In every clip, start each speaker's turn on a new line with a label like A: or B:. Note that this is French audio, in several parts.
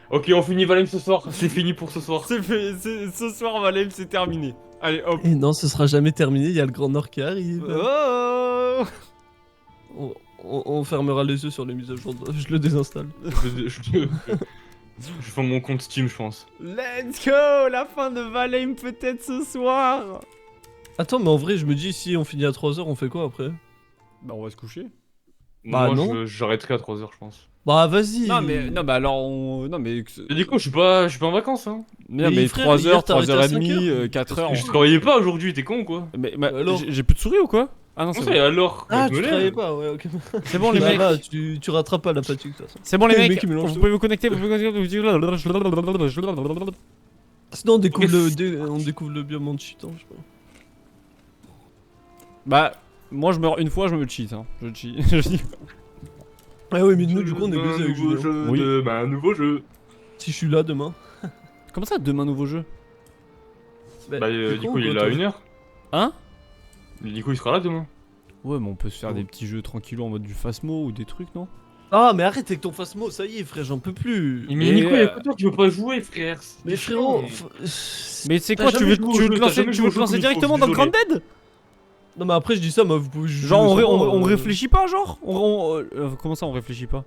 A: Ok, on finit Valheim ce soir. C'est fini pour ce soir.
B: Ce soir, Valheim, c'est terminé. Allez, hop.
C: Et non, ce sera jamais terminé, il y a le Grand Nord qui arrive.
B: Oh
C: On fermera les yeux sur les mises à jour, je le désinstalle.
A: Je fais mon compte Steam, je pense.
B: Let's go. La fin de Valheim peut-être ce soir.
C: Attends, mais en vrai, je me dis, si on finit à 3h, on fait quoi après?
B: Bah, on va se coucher.
C: Bah,
A: Moi,
C: non.
A: j'arrêterai à 3h, je pense.
C: Bah, vas-y.
B: Non, mais alors on. Non, mais.
A: Et du coup, je suis pas en vacances, hein.
B: Non,
C: Mais
B: mais
C: frère,
B: 3
C: hier,
B: heures,
C: t'as arrêté à
B: 3h30, 4 heures.
A: Je travaillais pas aujourd'hui, t'es con, quoi.
B: Mais
C: Alors
B: j'ai plus de souris ou quoi? Ah non, c'est
A: Comment ça,
B: bon.
A: et alors?
C: Ah,
A: Je me
C: tu
A: lève.
C: travaillais pas, ouais, ok.
B: C'est bon, les
C: Bah,
B: mecs.
C: va, tu rattrapes pas la fatigue, de toute façon.
B: C'est bon, les
C: Le
B: mecs.
C: mec, il mélange
B: Vous
C: tout.
B: pouvez vous connecter, vous pouvez vous
C: Sinon, on découvre on découvre le biome en cheatant, je sais pas.
B: Bah, moi je meurs une fois, je me cheat. Hein. Je cheat. Je cheat.
C: Ah oui, mais nous, du coup, on est
A: Un
C: baisé avec
A: nouveau
C: Julien.
A: jeu,
B: Oui.
A: un nouveau jeu.
C: Si je suis là demain.
B: Comment ça, demain nouveau jeu?
A: Bah,
C: t'es
A: du
C: con
A: coup,
C: ou
A: il
C: quoi,
A: est à
C: toi
A: 1h.
B: Hein?
A: Du coup, il sera là demain.
B: Ouais, mais on peut se faire
C: Oh.
B: des petits jeux tranquillou en mode du Phasmo ou des trucs, non?
C: Ah, mais arrête avec ton Phasmo, ça y est, frère, j'en peux plus.
A: Mais
B: Et,
A: Nico, y'a que toi qui veux pas jouer, frère.
C: Mais frérot,
B: Mais c'est
A: T'as
B: quoi, tu
A: jamais
B: veux,
A: joué au
B: tu veux
A: jeu,
B: te
A: t'as
B: lancer,
A: jamais
B: tu
A: joué
B: veux
A: au
B: te
A: jeu
B: lancer
A: comme il faut,
B: directement
A: je
B: dans
A: suis
B: le Grand Dead?
C: non, mais après, je dis ça, mais vous pouvez jouer
B: Genre
C: sans,
B: on réfléchit pas, genre comment ça on réfléchit pas?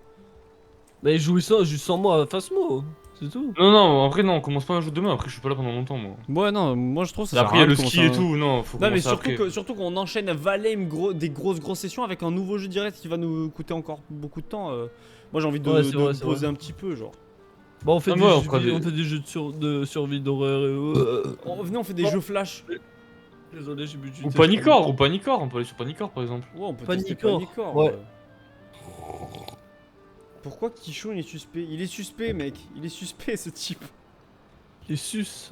C: Mais jouez ça juste sans moi à Phasmo, c'est tout.
A: Non, non, en vrai, non, on commence pas un jeu demain. Après, je suis pas là pendant longtemps, moi.
B: Ouais, non, moi je trouve ça
A: Et
B: sert
A: après,
B: à
A: il y a
B: rien
A: le
B: de
A: ski et
B: commencer
A: tout. Non, faut
B: Non, mais
A: commencer après.
B: surtout qu'on enchaîne Valheim, des grosses sessions avec un nouveau jeu direct qui va nous coûter encore beaucoup de temps. Moi j'ai envie de,
C: Ouais, c'est
B: de
C: vrai,
B: me
C: c'est
B: poser
C: vrai.
B: un petit peu, genre.
C: Bon, on fait,
A: Ah,
C: des,
A: ouais,
C: jeux,
A: on fera des-
C: on fait des jeux de survie d'horreur et...
B: Venez, on fait des
C: Oh.
B: jeux flash.
C: Désolé, j'ai bu du
A: Ou
C: thé,
A: Panicor, on peut aller sur Panicor par exemple.
B: Ouais, on peut
C: Panicor,
B: tester Panicor.
C: ouais.
B: Pourquoi Kichon il est suspect? Il est suspect, mec. Il est suspect, ce type.
C: Les sus.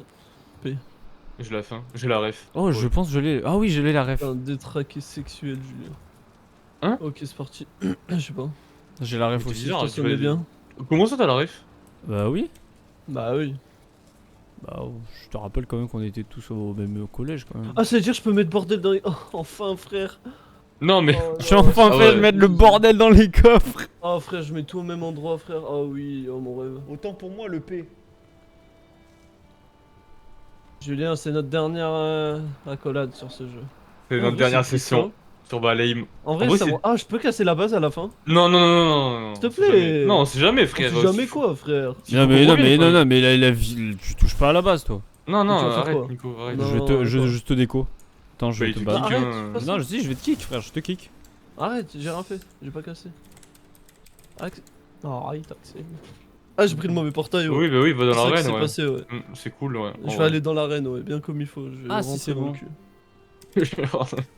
A: J'ai la fin, j'ai la ref.
B: Oh, je pense que je l'ai. Ah oui, je l'ai la ref.
C: Un détraqué sexuel, Julien.
A: Hein?
C: Ok, c'est parti. Je sais pas.
B: J'ai la ref
A: C'est
B: aussi.
A: bizarre,
C: Ça
A: tu
C: sonnait
A: vas-
C: bien.
A: Comment ça, t'as la ref?
B: Bah oui.
C: Bah oui.
B: Bah, je te rappelle quand même qu'on était tous au même collège quand même.
C: Ah, ça veut dire que je peux mettre bordel dans les... Oh, enfin, frère.
A: Non, mais.
C: Oh,
B: Je suis enfin
A: Ah
B: fait
A: ouais.
B: de mettre le bordel dans les coffres.
C: Oh, frère, je mets tout au même endroit, frère. Oh oui, oh mon rêve.
B: Autant pour moi le P.
C: Julien, c'est notre dernière accolade sur ce jeu.
A: C'est
C: En
A: notre
C: vrai,
A: dernière
C: c'est
A: session sur Valheim.
C: En vrai,
A: En vrai,
C: ça
A: c'est-
C: va... Ah, je peux casser la base à la fin?
A: Non, non, non, non, non, non.
C: S'il te
A: c'est jamais-
C: plaît.
A: Non, c'est jamais,
C: On
A: frère.
C: sait jamais quoi, frère.
B: Non mais la vie, tu touches pas à la base toi.
A: Non,
C: Mais tu
A: non,
C: vas faire
A: arrête,
C: quoi?
A: Nico, arrête.
C: Non.
B: Je te déco. Attends, je
A: Bah,
B: vais
A: il
B: te
A: te
B: battre.
A: kick,
C: Arrête,
A: hein.
C: fais pas ça.
B: Non, je dis, je vais te kick, frère, je te kick.
C: Arrête, j'ai rien fait. J'ai pas cassé. Non, arrête, Axel. Ah, j'ai pris le mauvais portail, ouais.
A: Oui, bah oui, va dans
C: C'est ça qui
A: l'arène,
C: s'est
A: ouais.
C: passé, ouais.
A: C'est cool, ouais.
C: Je vais aller dans l'arène, ouais, bien comme il faut. Je vais
B: Ah, si,
C: rentrer
B: c'est
C: dans le
B: bon.
C: cul.
A: aller.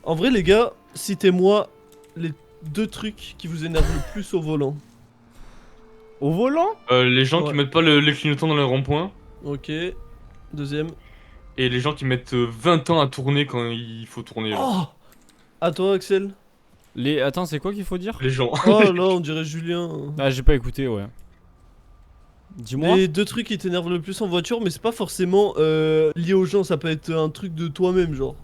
C: En vrai, les gars, citez-moi les 2 trucs qui vous énervent le plus au volant.
B: Au volant?
A: Les gens
C: Ouais.
A: qui mettent pas les clignotants dans les ronds-points.
C: Ok. Deuxième.
A: Et les gens qui mettent 20 ans à tourner quand il faut tourner. Genre.
C: Oh À toi, Axel.
B: Attends, c'est quoi qu'il faut dire?
A: Les gens.
C: Oh là, on dirait Julien.
B: Ah, j'ai pas écouté, ouais. Dis-moi.
C: Les 2 trucs qui t'énervent le plus en voiture, mais c'est pas forcément lié aux gens, ça peut être un truc de toi-même, genre.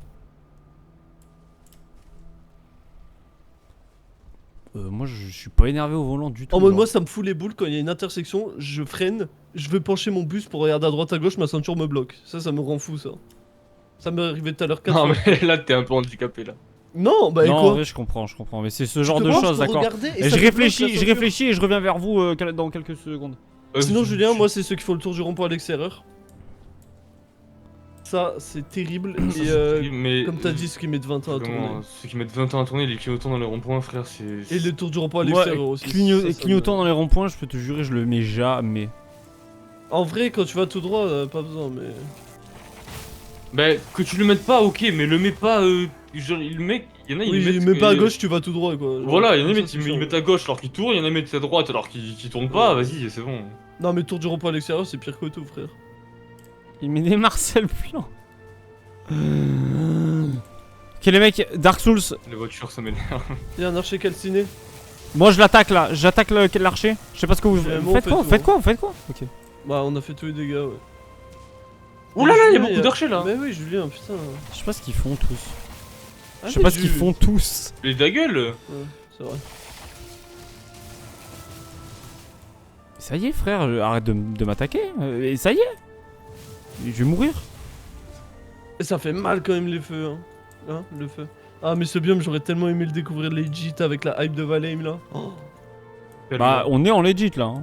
B: Moi, je suis pas énervé au volant du tout.
C: En mode,
B: genre.
C: moi, ça me fout les boules quand il y a une intersection, je freine, je veux pencher mon bus pour regarder à droite à gauche, ma ceinture me bloque. Ça me rend fou, ça. Ça m'est arrivé tout à l'heure 4
A: Non,
C: fois.
A: mais là, t'es un peu handicapé, là.
C: Non, bah et
B: non, en
C: quoi
B: vrai, je comprends. Mais c'est ce
C: Tu
B: genre
C: te
B: de
C: branches
B: choses,
C: pour
B: d'accord.
C: regarder et
B: Et
C: ça
B: je
C: te bloque la
B: réfléchis
C: ceinture.
B: et je reviens vers vous dans quelques secondes.
C: Sinon, Julien, moi, c'est ceux qui font le tour du rond-point à l'extérieur. Ça, c'est terrible. Et
A: Mais.
C: comme t'as dit, ceux qui mettent 20 ans à tourner.
A: Comment, ceux qui mettent 20 ans à tourner, les clignotants dans les ronds-points, frère, c'est.
C: Et le tour du rond-point à
B: Moi,
C: l'extérieur aussi. Ça
B: clignotant dans les ronds-points, je peux te jurer, je le mets jamais.
C: En vrai, quand tu vas tout droit, pas besoin, mais.
A: Bah, que tu le mettes pas, ok, mais le mets pas. Genre, le mec, il y en a, ils
C: Oui,
A: mettent.
C: mais pas à gauche, tu vas tout droit, quoi.
A: Voilà, il y en a,
C: Ça,
A: ils
C: c'est
A: ils
C: chiant.
A: mettent à gauche alors qu'ils tournent, il y en a, ils mettent à droite alors qu'ils tournent pas,
C: Ouais.
A: vas-y, c'est bon.
C: Non, mais tour du rond-point à l'extérieur, c'est pire que tout, frère.
B: Il met des Marcel Plan. Ok, les mecs, Dark Souls.
A: Les voitures, ça m'énerve.
C: Il y a un archer calciné.
B: Moi, je l'attaque là. J'attaque l'archer. Je sais pas ce que vous
C: Vraiment,
B: faites. Quoi,
C: faites-moi.
B: faites quoi? Ok.
C: Bah, on a fait tous les dégâts, ouais.
A: Ouh là là, il y a
C: Julien,
A: beaucoup d'archers là.
C: Mais oui, Julien, putain.
B: Je sais pas ce qu'ils font tous.
C: Ah,
B: Je sais
C: mais
B: pas ce qu'ils font tous.
A: Les da gueule.
C: Ouais, c'est vrai.
B: Ça y est, frère, arrête de m'attaquer. Et ça y est. Je vais mourir.
C: Et ça fait mal quand même les feux, hein. Hein, le feu. Ah, mais ce biome, j'aurais tellement aimé le découvrir legit avec la hype de Valheim là. Oh.
B: Bah, on est en legit là. Hein.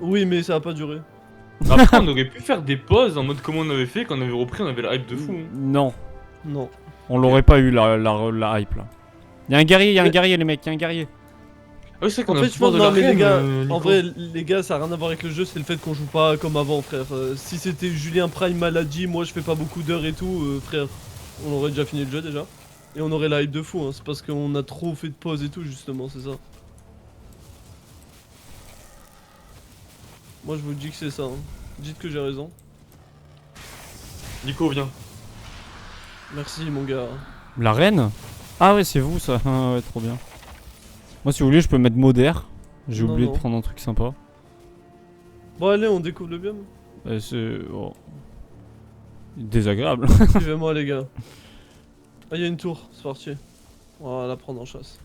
C: Oui, mais ça a pas duré.
A: Après, on aurait pu faire des pauses en mode comment on avait fait quand on avait repris, on avait la hype de fou. Hein.
B: Non,
C: Non.
B: on l'aurait pas eu la hype là. Y'a un guerrier, y'a un guerrier, les mecs, y'a un guerrier.
A: Ah oui, c'est vrai
C: En
A: qu'on a
C: fait,
A: le
C: je pense,
A: pouvoir de
C: non,
A: la
C: mais les
A: reine,
C: gars,
A: Nico.
C: en vrai, les gars, ça a rien à voir avec le jeu, c'est le fait qu'on joue pas comme avant, frère. Si c'était Julien Prime Maladie, moi je fais pas beaucoup d'heures et tout, frère, on aurait déjà fini le jeu déjà. Et on aurait la hype de fou, hein. C'est parce qu'on a trop fait de pauses et tout, justement, c'est ça. Moi je vous dis que c'est ça, hein. Dites que j'ai raison.
A: Nico, viens.
C: Merci, mon gars.
B: La reine? Ah ouais, c'est vous ça. Ah ouais, trop bien. Moi, si vous voulez, je peux mettre modère. J'ai
C: Non,
B: oublié
C: non.
B: de prendre un truc sympa.
C: Bon, allez, on découvre le biome.
B: C'est. Oh. Désagréable.
C: Suivez-moi, les gars. Ah, y a une tour, c'est parti. On va la prendre en chasse.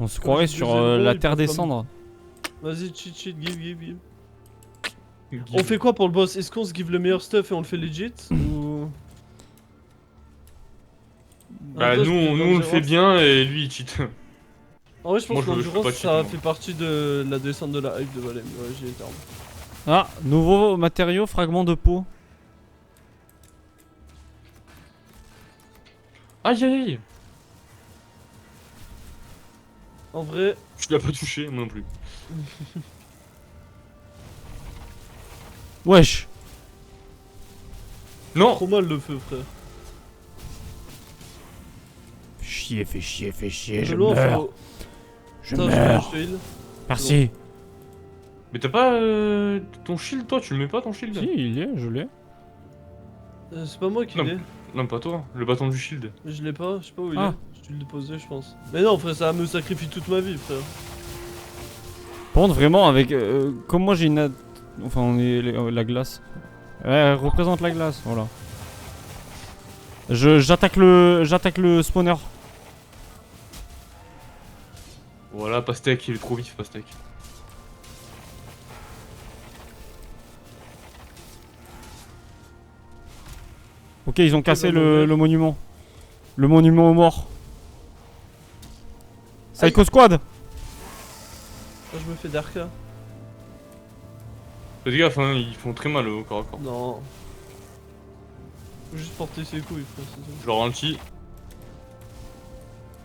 B: On se
C: Comme
B: croirait
C: je
B: sur
C: disais, gros,
B: la
C: ils
B: terre
C: peuvent
B: des
C: pas me-
B: cendres.
C: Vas-y, cheat, give. On fait quoi pour le boss? Est-ce qu'on se give le meilleur stuff et on le fait legit ou...
A: Bah,
C: Toi, je
A: nous,
C: peux
A: on
C: pas
A: le
C: dire,
A: fait
C: hein.
A: bien et lui il cheat.
C: En vrai, je pense
A: Moi,
C: que
A: je peux
C: l'endurance,
A: pas
C: ça
A: cheater,
C: fait partie de la descente de la hype de Valheim. Ouais, j'y étais.
B: Ah, nouveau matériau, fragment de peau.
A: Aïe aïe aïe.
C: En vrai,
A: Je l'ai pas touché, moi non plus.
B: Wesh.
A: Non.
C: trop mal le feu, frère.
B: Fais chier, je
C: De l'eau,
B: meurs.
C: faut-
B: Je
C: Attends,
B: meurs.
C: je te heal.
B: Merci.
A: Mais t'as pas ton shield, toi, tu le mets pas ton shield?
B: Si, il y est, je l'ai.
C: C'est pas moi qui
A: Non.
C: l'ai.
A: Non, pas toi, le bâton du shield.
C: Je l'ai pas, je sais pas où il
B: Ah.
C: est. Je dû le déposer, je pense. Mais non, frère, ça me sacrifie toute ma vie, frère.
B: Par contre, vraiment, avec. Comme moi j'ai une. Enfin, on est la glace. Ouais, représente la glace, voilà. J'attaque le spawner.
A: Voilà, Pastèque, il est trop vif, Pastèque.
B: Ok, ils ont cassé
C: va mourir.
B: le monument. Le monument aux morts. Psycho Squad.
C: Ah, je me fais d'arca.
A: Fais gaffe, hein, ils font très mal au corps à corps.
C: Non. Faut juste porter ses couilles, frère, c'est tout.
A: Je leur ralentis.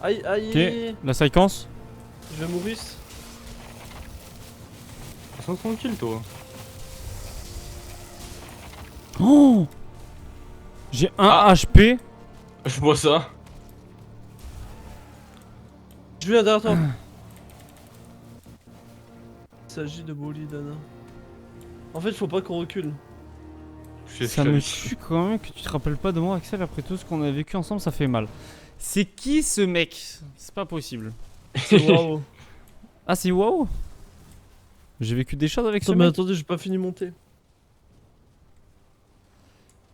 C: Aïe, aïe,
B: Ok,
C: aïe.
B: la séquence.
C: Je vais mourir.
A: Ils sont tranquilles, toi.
B: Oh, j'ai un
A: Ah.
B: HP.
A: Je vois ça.
C: Je viens derrière toi. Il s'agit de Bolidana. En fait, faut pas qu'on recule.
B: Ça me tue quand même que tu te rappelles pas de moi, Axel, après tout ce qu'on a vécu ensemble, ça fait mal. C'est qui ce mec? C'est pas possible.
C: Waouh.
B: Ah, c'est wow. J'ai vécu des choses avec ce
C: Attends, mais
B: mec.
C: attendez, j'ai pas fini de monter.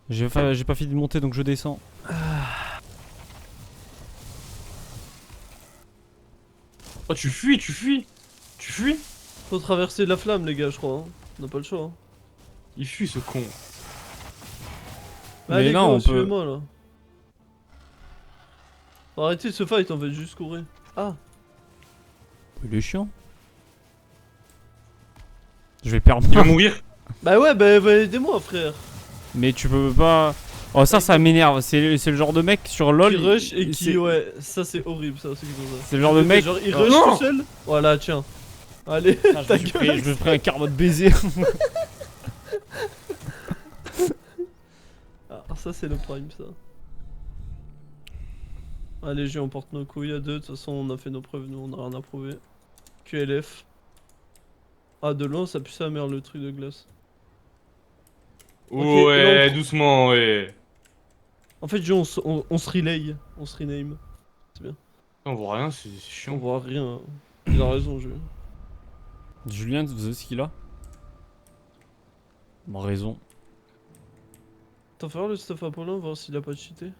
B: J'ai pas fini de monter donc je descends.
A: Oh, tu fuis, tu fuis. Tu fuis.
C: Faut traverser la flamme, les gars, je crois. Hein. On n'a pas le choix. Hein.
A: Il fuit, ce con.
B: Mais
C: Allez,
B: là,
C: go,
B: on peut-
C: suivez-moi là. Faut arrêter ce fight en fait, juste courir. Ah,
B: Il est chiant. Je vais perdre.
A: Il va mourir.
C: bah ouais, bah aidez-moi, frère.
B: Mais tu peux pas. Oh, ça m'énerve. C'est le genre de mec sur LoL.
C: Qui rush et qui,
B: c'est-
C: ouais, ça c'est horrible, ça aussi. Ça.
B: C'est le genre de mec.
C: Genre, il
B: Oh,
C: rush
A: non.
C: tout seul. Voilà, tiens. Allez,
B: Ah, je
C: ta
B: me suis
C: gueule.
B: pris- je me suis pris un quart de baiser.
C: Ah, ça c'est le prime, ça. Allez, on porte nos couilles à deux. De toute façon, on a fait nos preuves, nous, on a rien à prouver. QLF. Ah, de loin, ça pue sa mère le truc de glace. Ok,
A: Ouais,
C: et on-
A: doucement, ouais.
C: En fait, on se relay, on se rename.
A: On voit rien, c'est
C: On
A: chiant.
C: voit rien. Il a raison, je.
B: Julien, vous savez ce qu'il a? Bon, raison.
C: T'en faire le stuff Apollon, voir s'il a pas cheaté.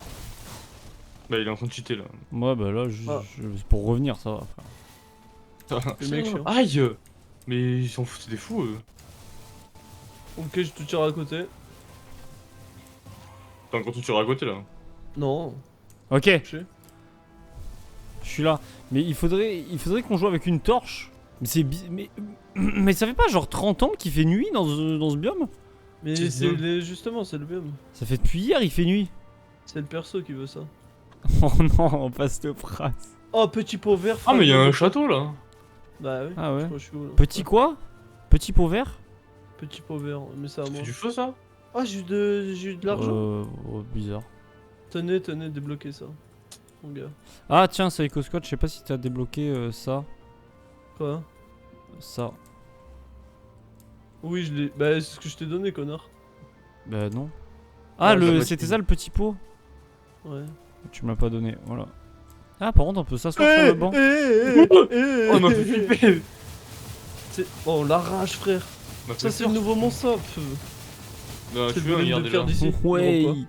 A: Bah, il est en train de cheater là.
B: Moi, bah là,
C: Ah.
B: c'est pour revenir, ça va. Frère.
C: Le mec chiant.
A: Aïe. Mais ils s'en foutent des fous, eux.
C: Ok, je te tire à côté.
A: T'as encore tout tiré à côté là.
C: Non,
B: Ok,
C: je sais.
B: je suis là. Mais il faudrait qu'on joue avec une torche. Mais c'est mais ça fait pas genre 30 ans qu'il fait nuit dans ce biome?
C: Mais
A: C'est
C: c'est
A: bien.
C: justement, c'est le biome.
B: Ça fait depuis hier, il fait nuit.
C: C'est le perso qui veut ça.
B: Oh non, on passe de phrase.
C: Oh, petit pot vert.
A: Ah, mais il y a un
C: fragment de-
A: château là.
C: Bah oui,
B: Ah ouais.
C: je crois que je suis où là.
B: Petit quoi? Petit pot vert?
C: Petit pot vert, mais c'est à
A: Ça
C: moi.
A: fait du feu ça?
C: Ah, j'ai eu de l'argent.
B: Oh, bizarre.
C: Tenez, débloquez ça. Mon gars.
B: Ah tiens, Psycho Scott, je sais pas si t'as débloqué ça.
C: Quoi?
B: Ça.
C: Oui, je l'ai. Bah, c'est ce que je t'ai donné, connard.
B: Bah non. Ah,
A: Ouais, ça va,
B: c'était
A: tu-
B: ça le petit pot?
C: Ouais.
B: Tu me l'as pas donné, voilà. Ah, par contre, on peut s'asseoir sur le banc.
A: Oh, on m'a fait flipper.
C: Oh, on l'arrache, frère.
A: On m'a fait
C: Ça, c'est le
A: peur.
C: nouveau monsop.
A: Non,
C: C'est
A: je
C: le
A: suis
C: volume
A: regarde
C: de
A: déjà.
C: fer d'ici.
B: Ouais.
C: Non, pas.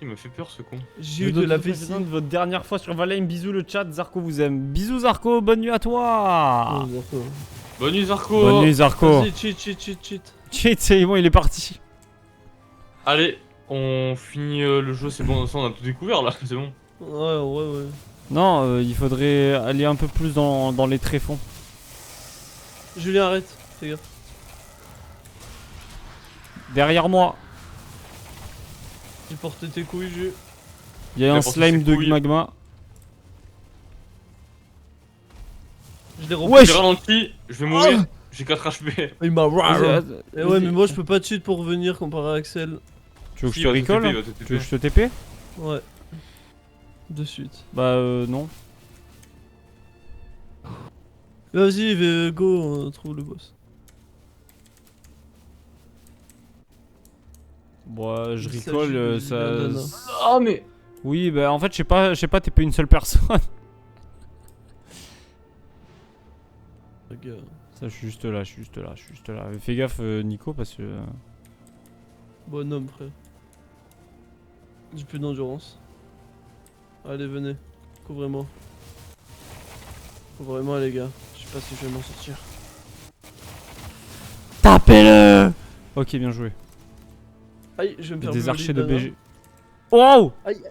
A: Il m'a fait peur ce con.
C: J'ai eu de la vessie.
B: vessie. De votre dernière fois sur Valheim, bisous le chat, Zarko vous aime. Bisous Zarko, bonne nuit à toi.
C: Oh, d'accord.
A: Bonne nuit Zarko.
B: Bonne nuit Zarko.
C: Vas-y, cheat.
B: Cheat, c'est bon, il est parti.
A: Allez, on finit le jeu, c'est bon, on a tout découvert là, c'est bon.
C: Ouais.
B: Non, il faudrait aller un peu plus dans les tréfonds.
C: Julien, arrête. Fais gaffe.
B: Derrière moi,
C: J'ai porté tes couilles, Jules.
B: il y a
A: Il
B: un
A: a porté
B: slime
A: ses
B: de
A: couilles.
B: magma.
C: Je l'ai
B: Wesh.
C: repris.
A: J'ai ralenti, je vais mourir, j'ai 4 HP.
C: Il m'a
B: Vas-y,
C: Eh ouais, mais moi je peux pas cheat pour revenir comparé à Axel.
B: Tu veux que
A: Si,
B: je te
A: il va te
B: recall?
A: TP, il va te
B: Tu veux
A: TP.
B: que je te TP?
C: Ouais. De suite.
B: Bah non.
C: Vas-y, go, on trouve le boss.
B: Bon, je
C: Il s'agit
B: recall,
C: de
B: ça...
C: Nana.
A: Ah mais...
B: Oui, bah en fait, je sais pas, t'es pas une seule personne.
C: Regarde.
B: Ça, je suis juste là. Fais gaffe, Nico, parce que...
C: Bonhomme, frère. J'ai plus d'endurance. Allez, venez. Couvrez-moi. Couvrez-moi, les gars. Je sais pas si je vais m'en sortir.
B: Tapez-le! Ok, bien joué.
C: Aïe, je vais me faire
B: Des
C: brûler,
B: archers de
C: Dana.
B: BG. Wow!
C: Aïe.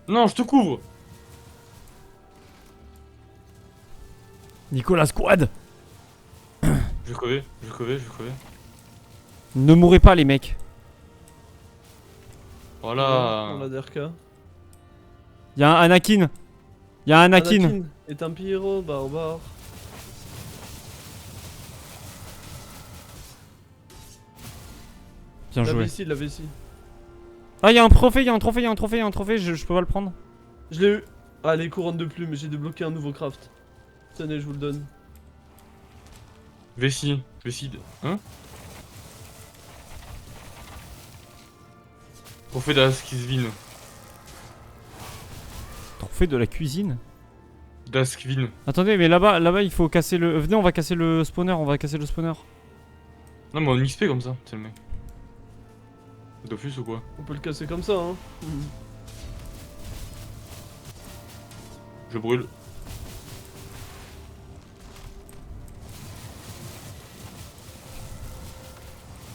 A: Non, je te couvre.
B: Nicolas Squad!
A: Je vais crever.
B: Ne mourrez pas, les mecs.
A: Voilà.
C: On a DRK.
B: Y'a un Anakin.
C: Anakin est un pyro barbare.
B: Bien joué.
C: La vessie.
B: Ah, y'a un trophée, je peux pas le prendre.
C: Je l'ai eu. Ah, les couronnes de plumes, j'ai débloqué un nouveau craft. Tenez, je vous le donne.
A: Vessie. Hein? Trophée d'Askvin.
B: Trophée de la cuisine.
A: D'Askvin.
B: Attendez, mais là-bas, il faut casser le... Venez, on va casser le spawner,
A: Non mais on XP comme ça, c'est le mec. Dofus ou quoi?
C: On peut le casser comme ça, hein.
A: Je brûle.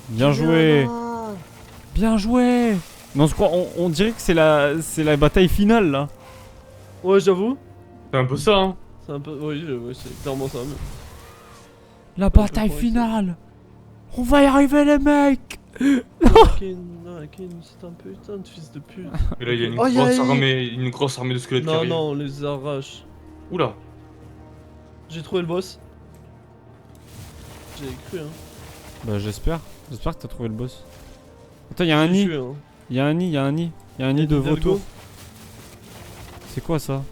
B: Bien joué. Bien joué. Mais on dirait que c'est la bataille finale, là.
C: Ouais, j'avoue.
A: C'est un peu ça, hein.
C: C'est un peu. Oui, c'est clairement ça. Mais...
B: La
C: peu
B: bataille
C: correct,
B: finale. On va y arriver, les mecs.
C: Anakin, c'est un putain de fils de pute.
A: Et là il y a une
C: Aïe,
A: grosse
C: aïe.
A: armée de squelettes qui
C: Non,
A: arrive.
C: non, on les arrache.
A: Oula.
C: J'ai trouvé le boss. J'ai cru, hein.
B: Bah, j'espère que t'as trouvé le boss. Attends, y'a un
C: J'ai
B: nid.
C: tué, hein.
B: Y'a un nid
C: Il y a
B: de
C: des
B: vautours.
C: Delgo.
B: C'est quoi ça?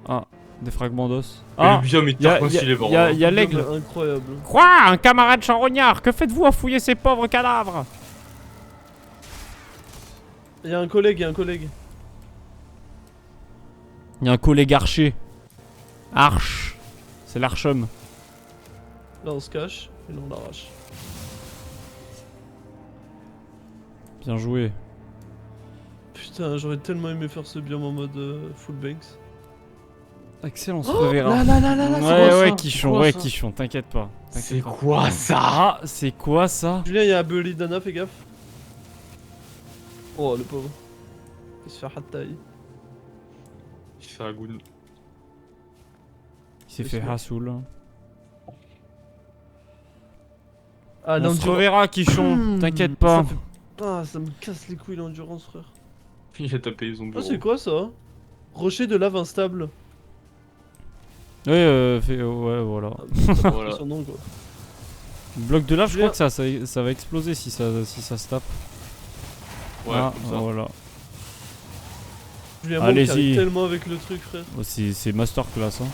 B: Ah, des fragments d'os.
A: Mais
B: Ah,
A: le biome est
B: y'a
A: stylé, bordel.
B: y a l'aigle.
C: Incroyable.
B: Quoi? Un camarade charognard? Que faites-vous à fouiller ces pauvres cadavres?
C: Il y a un collègue,
B: Y'a un collègue archer. Arche. C'est l'archum.
C: Là, on se cache et là, on l'arrache.
B: Bien joué.
C: Putain, j'aurais tellement aimé faire ce biome en mode full banks.
B: Axel, on se reverra.
A: là, c'est quoi
B: Ouais,
A: ça
B: ouais,
A: C'est
B: Quichon,
A: quoi
B: ouais,
A: ça
B: Quichon, t'inquiète pas.
A: C'est
B: t'inquiète pas.
A: quoi ça?
B: Ah, c'est quoi ça?
C: Julien, il y a un Belidana, fais gaffe. Oh, le pauvre. Il se fait hataï.
A: Il fait un goût de...
B: Il s'est fait
C: Laisse-moi.
B: Hassoul.
C: Ah,
B: On se
C: l'endurance.
B: reverra, Quichon, t'inquiète pas.
C: Ah, ça me casse les couilles l'endurance, frère.
A: Il a tapé son
C: Ah,
A: bureau.
C: c'est quoi ça? Rocher de lave instable.
B: Ouais, ouais, voilà.
C: Ah, putain,
A: Voilà.
C: son nom, quoi.
B: Bloc de lave, je
C: Julien.
B: crois que ça va exploser si ça se tape.
A: Ouais,
B: Ah,
A: comme ça.
B: voilà.
C: Julien,
B: Allez-y.
C: qui arrive tellement avec le truc, frère.
B: Oh, c'est masterclass, hein.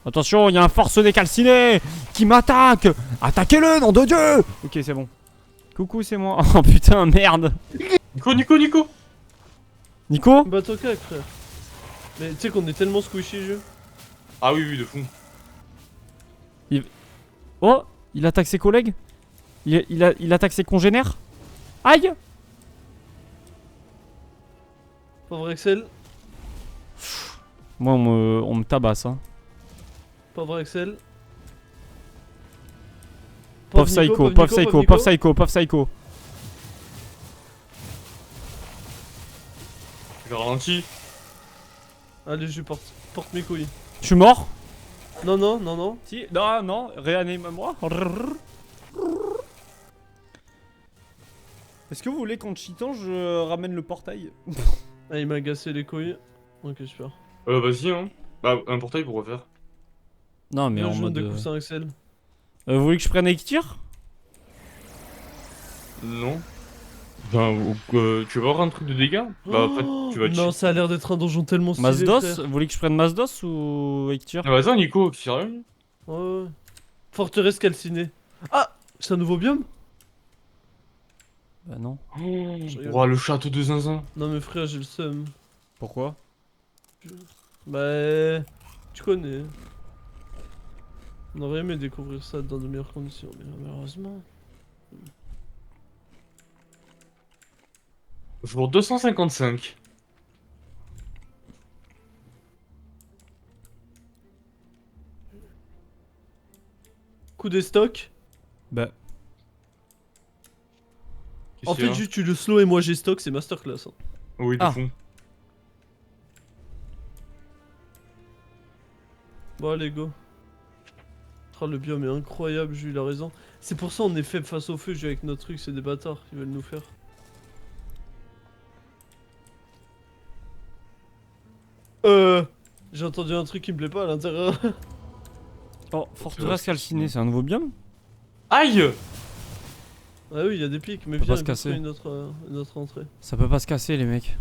B: Attention, il y a un forcené calciné qui m'attaque. Attaquez-le, nom de Dieu. Ok, c'est bon. Coucou, c'est moi. Oh putain, merde.
A: Nico
B: Nico?
C: Bateau cac, frère. Mais tu sais qu'on est tellement squishy, jeu.
A: Ah oui, de fond.
B: Oh, il attaque ses collègues. Il attaque ses congénères. Aïe.
C: Pauvre Axel.
B: Moi, on me tabasse, hein.
C: Pauvre Axel.
B: Pauvre
C: Nico,
B: psycho,
C: pauvre
B: pauvre
C: Nico,
B: psycho,
C: pauvre
B: pauvre
C: Nico.
B: psycho, pauvre psycho.
A: Je ralentis.
C: Allez, je lui porte mes couilles.
B: Je suis mort.
C: Non, non, non, non.
B: Si, non, non, réanime-moi. Est-ce que vous voulez qu'en cheatant, je ramène le portail?
C: Ah, il m'a gassé les couilles. Ok, super.
A: Vas-y, hein. Bah, un portail pour refaire.
B: Non, mais
C: Le
B: en
C: jaune
B: mode...
C: de coussin Axel.
B: Vous voulez que je prenne Ectir?
A: Non. Ben, tu veux avoir un truc de dégâts? Bah, en fait, tu vas
C: Non,
A: cheat.
C: ça a l'air d'être un donjon tellement stylé.
B: Masdos?
C: frère.
B: Vous voulez que je prenne Masdos ou Ectir?
A: Ah, vas-y, Nico, sérieux?
C: Ouais, ouais. Forteresse calcinée. Ah, c'est un nouveau biome?
B: Bah non.
C: rigole.
A: Oh, le château de Zinzin.
C: Non, mais frère, j'ai le seum.
B: Pourquoi?
C: Bah, tu connais. On aurait aimé découvrir ça dans de meilleures conditions, mais malheureusement.
A: Jour 255.
C: Coup des stocks.
B: Bah...
C: En
A: Qu'est-ce qu'il y
C: fait,
A: a
C: juste tu le slow et moi j'ai stock, c'est masterclass. Hein.
A: Oui, de
B: Ah.
A: fond.
C: Bon, allez, go. Oh, le biome est incroyable, Jules, il a raison. C'est pour ça on est faible face au feu, Jules, avec notre truc, c'est des bâtards, ils veulent nous faire. J'ai entendu un truc qui me plaît pas à l'intérieur.
B: Oh, forteresse calcinée, c'est un nouveau biome?
A: Aïe!
C: Ah oui, il y a des pics, mais
B: Peut pas
C: viens,
B: se casser.
C: une autre entrée.
B: Ça peut pas se casser, les mecs.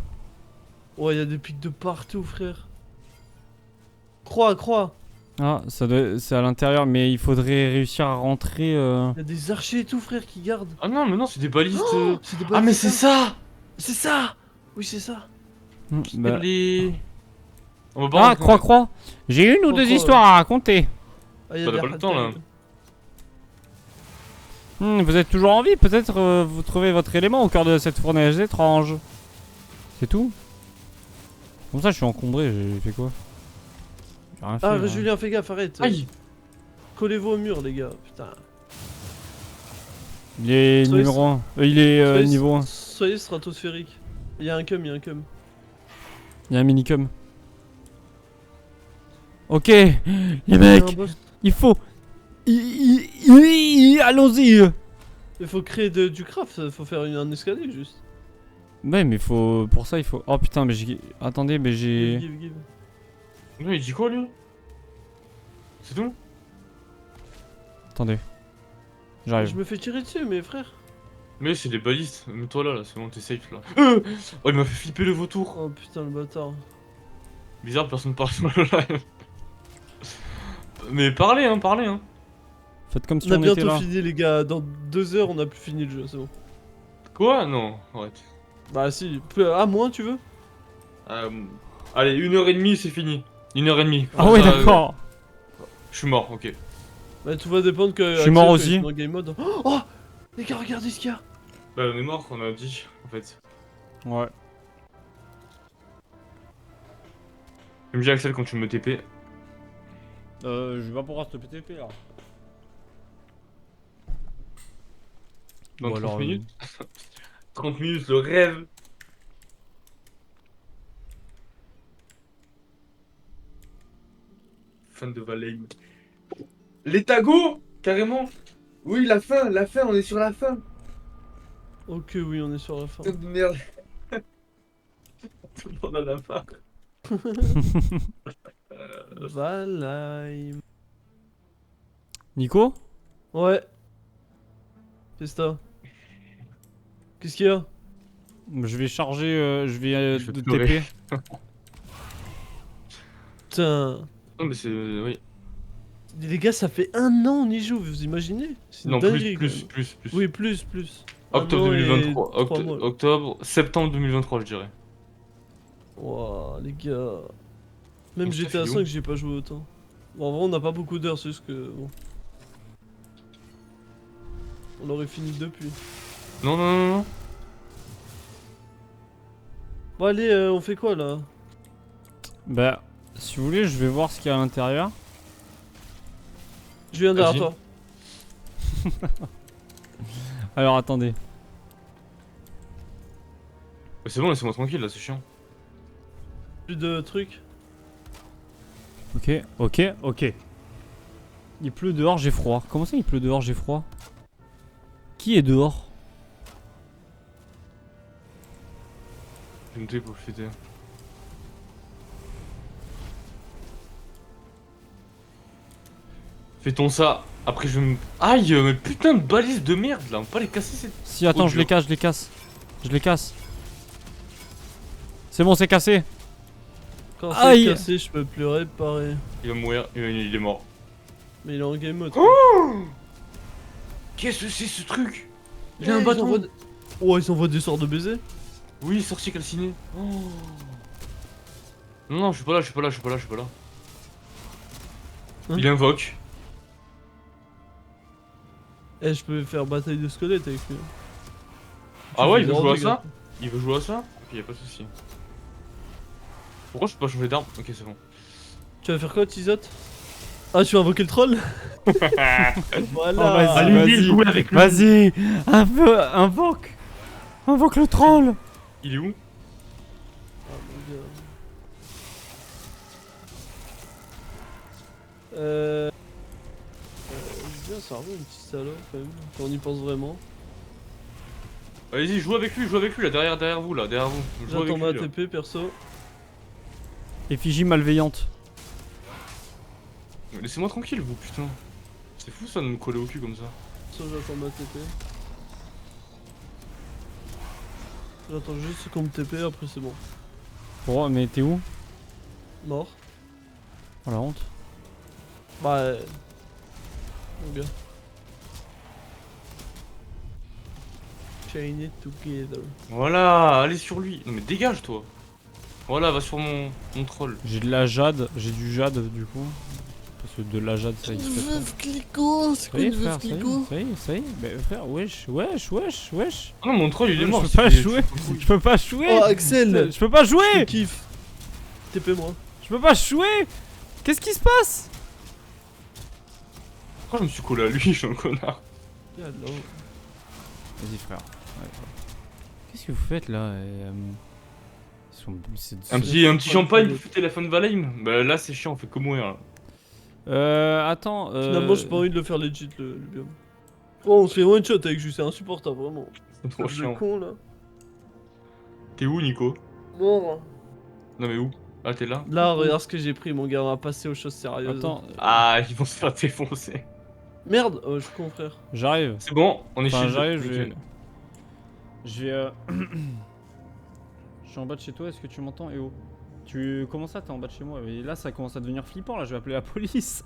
C: Ouais, il y a des pics de partout, frère. Croix, croix.
B: Ah, c'est à l'intérieur, mais il faudrait réussir à rentrer...
C: Il y a des archers et tout, frère, qui gardent.
A: Ah non, mais non, c'est des balistes.
C: C'est des
A: Ah, mais c'est ça!
C: C'est ça. Oui, c'est ça.
B: Bah...
A: Les... On va pas
B: Ah,
A: rentrer.
B: croix. J'ai une ou
C: Croix,
B: deux
C: croix,
B: histoires à raconter.
C: Ah, il y a
A: Bah,
C: des
A: t'as pas le temps, là.
B: Vous êtes toujours en vie, peut-être vous trouvez votre élément au cœur de cette fournaise étrange. C'est tout? Comme ça, je suis encombré, j'ai fait quoi? J'ai rien fait.
C: Ah,
B: moi.
C: Julien, fais gaffe, arrête.
A: Aïe!
C: Collez-vous au mur, les gars. Putain.
B: Il est
C: Soyez-
B: numéro 1. Il est
C: Soyez-
B: niveau 1.
C: Soyez stratosphérique. Il y a un cum, il y a un cum.
B: Il y a un minicum. Ok, les
C: Il y a
B: mecs,
C: un boss.
B: il faut... Allons-y.
C: Il faut créer du craft, faut faire un escalier juste.
B: Ouais, mais faut... Pour ça, il faut... Oh putain, mais j'ai... Attendez, mais j'ai...
C: Give.
A: Non, il dit quoi, lui? C'est tout?
B: Attendez. J'arrive.
C: Je me fais tirer dessus, mes frères.
A: Mais c'est des balistes. Mets-toi là, c'est bon, t'es safe là. Oh, il m'a fait flipper le vautour.
C: Oh putain, le bâtard.
A: Bizarre, personne parle sur le live. Mais parlez, hein, parlez, hein.
B: Faites comme si
C: On a
B: on était
C: bientôt
B: là.
C: fini, les gars. Dans 2 heures, on a plus fini le jeu, c'est bon.
A: Quoi? Non, arrête.
C: Bah si. Ah, moins, tu veux?
A: Allez, 1h30, c'est fini. 1h30.
B: Ah ouais,
A: Ça,
B: d'accord.
A: Je suis mort, ok.
C: Bah tout va dépendre que...
B: Je suis mort
C: Axel,
B: aussi.
C: quand il est dans game mode. Oh les gars, regardez ce qu'il y a.
A: Bah, on est mort, on a dit, en fait.
B: Ouais.
A: Tu me dis Axel quand tu me TP.
B: Je vais pas pouvoir te PTP là.
A: Dans
B: Ou
A: 30
B: alors,
A: minutes. 30 minutes, le rêve. Fan de Valheim. Les tagos, carrément. Oui, la fin, on est sur la fin.
C: Ok, oui, on est sur la fin.
A: Putain de merde. Tout le monde en a marre.
C: Valheim.
B: Nico?
C: Ouais. Festa. Qu'est-ce qu'il y a?
B: Je vais charger, je vais
A: Je vais
B: de
A: pleurer.
B: TP.
C: Putain.
A: Non, mais c'est. Oui.
C: Les gars, ça fait 1 an on y joue, vous imaginez? C'est une
A: Non,
C: dinguerie quand même.
A: plus.
C: Oui, plus.
A: Octobre
C: 1 an et
A: 2023.
C: 3 mois. Là.
A: Octobre, septembre 2023, je dirais.
C: Wouah, les gars. Même
A: Donc, ça
C: GTA
A: fait
C: 5,
A: où
C: j'ai pas joué autant. Bon, en vrai, on n'a pas beaucoup d'heures, c'est juste que. Bon. On aurait fini depuis.
A: Non.
C: Bon, allez, on fait quoi là?
B: Bah, si vous voulez, je vais voir ce qu'il y a à l'intérieur.
C: Je viens derrière
A: Vas-y.
C: toi.
B: Alors attendez.
A: Mais c'est bon, laissez-moi tranquille là, c'est chiant.
C: Plus de trucs.
B: Ok. Il pleut dehors, j'ai froid. Comment ça il pleut dehors, j'ai froid? Qui est dehors?
A: Je vais noter pour le fêter. Fais-ton ça. Après, je vais me. Aïe, mais putain de balises de merde là, on peut pas les casser ces.
B: Si, attends,
A: Oh,
B: je les casse. Je les casse. C'est bon, c'est cassé.
C: Quand
B: Aïe.
C: c'est cassé, je peux plus réparer.
A: Il va mourir, il est mort.
C: Mais il est en game mode.
A: Qu'est-ce que c'est ce truc?
C: Il
A: J'ai un bâton.
C: Oh, ils envoient des sorts de baiser.
A: Oui, sorcier calciné. Oh. Non, je suis pas là.
C: Hein
A: Il invoque.
C: Eh, je peux faire bataille de squelettes avec lui.
A: Ah ouais, il veut
C: zéro
A: jouer à
C: dégâts.
A: ça? Il veut jouer à ça? Ok, y'a pas de soucis. Pourquoi je peux pas changer d'arme? Ok, c'est bon.
C: Tu vas faire quoi, Tizotte? Ah, tu vas invoquer le troll? Voilà.
B: Oh, vas-y,
A: Allez, jouer avec lui.
B: Vas-y, invoque le troll.
A: Il est où?
C: Ah, mon gars. C'est bien, ça revient un petit salaud quand même, quand on y pense vraiment.
A: Allez-y, joue avec lui là, derrière vous, derrière vous. Joue avec
C: J'attends ma
A: lui, là.
C: TP perso.
B: Effigie malveillante.
A: Laissez-moi tranquille, vous, putain. C'est fou ça de me coller au cul comme ça.
C: Perso, j'attends ma TP. J'attends juste qu'on me TP, après c'est bon.
B: Pourquoi? Mais t'es où?
C: Mort.
B: Oh la honte.
C: Bah. Mon gars. Chain it together.
A: Voilà, allez sur lui. Non mais dégage toi. Voilà, va sur mon troll.
B: J'ai de la jade, j'ai du jade du coup. Parce que de la jade ça existe pas.
C: Clicquot, c'est
B: Ça y est frère, ça y est. Mais frère, wesh.
A: Ah non, mon troll il est mort.
B: Je peux pas
A: c'est-
B: jouer. Je peux pas jouer.
C: Oh, Axel!
B: Je peux pas
C: Je
B: jouer.
C: kiffe. TP moi.
B: Je peux pas jouer. Qu'est-ce qui se passe?
A: Pourquoi je me suis collé à lui, je suis un connard.
C: Hello.
B: Vas-y frère. Qu'est-ce que vous faites là?
A: Un petit champagne pour fêter la fin de Valheim. Bah là c'est chiant, on fait que mourir là.
B: Attends.
C: Finalement, j'ai pas envie de le faire legit le biome. Oh, on se fait one shot avec juste, c'est insupportable vraiment.
A: C'est trop
C: Le
A: chiant.
C: con là.
A: T'es où Nico?
C: Mort.
A: Non mais où? Ah t'es là?
C: Là, regarde ce que j'ai pris, mon gars, on va passer aux choses sérieuses.
B: Attends.
A: Ah, ils vont se faire défoncer.
C: Merde, oh, je suis con, frère.
B: J'arrive.
A: C'est bon, on est
B: Enfin,
A: chez
B: j'arrive,
A: nickel.
B: je vais. Je suis en bas de chez toi, est-ce que tu m'entends, Eo? Comment ça, t'es en bas de chez moi? Et là, ça commence à devenir flippant, là, je vais appeler la police.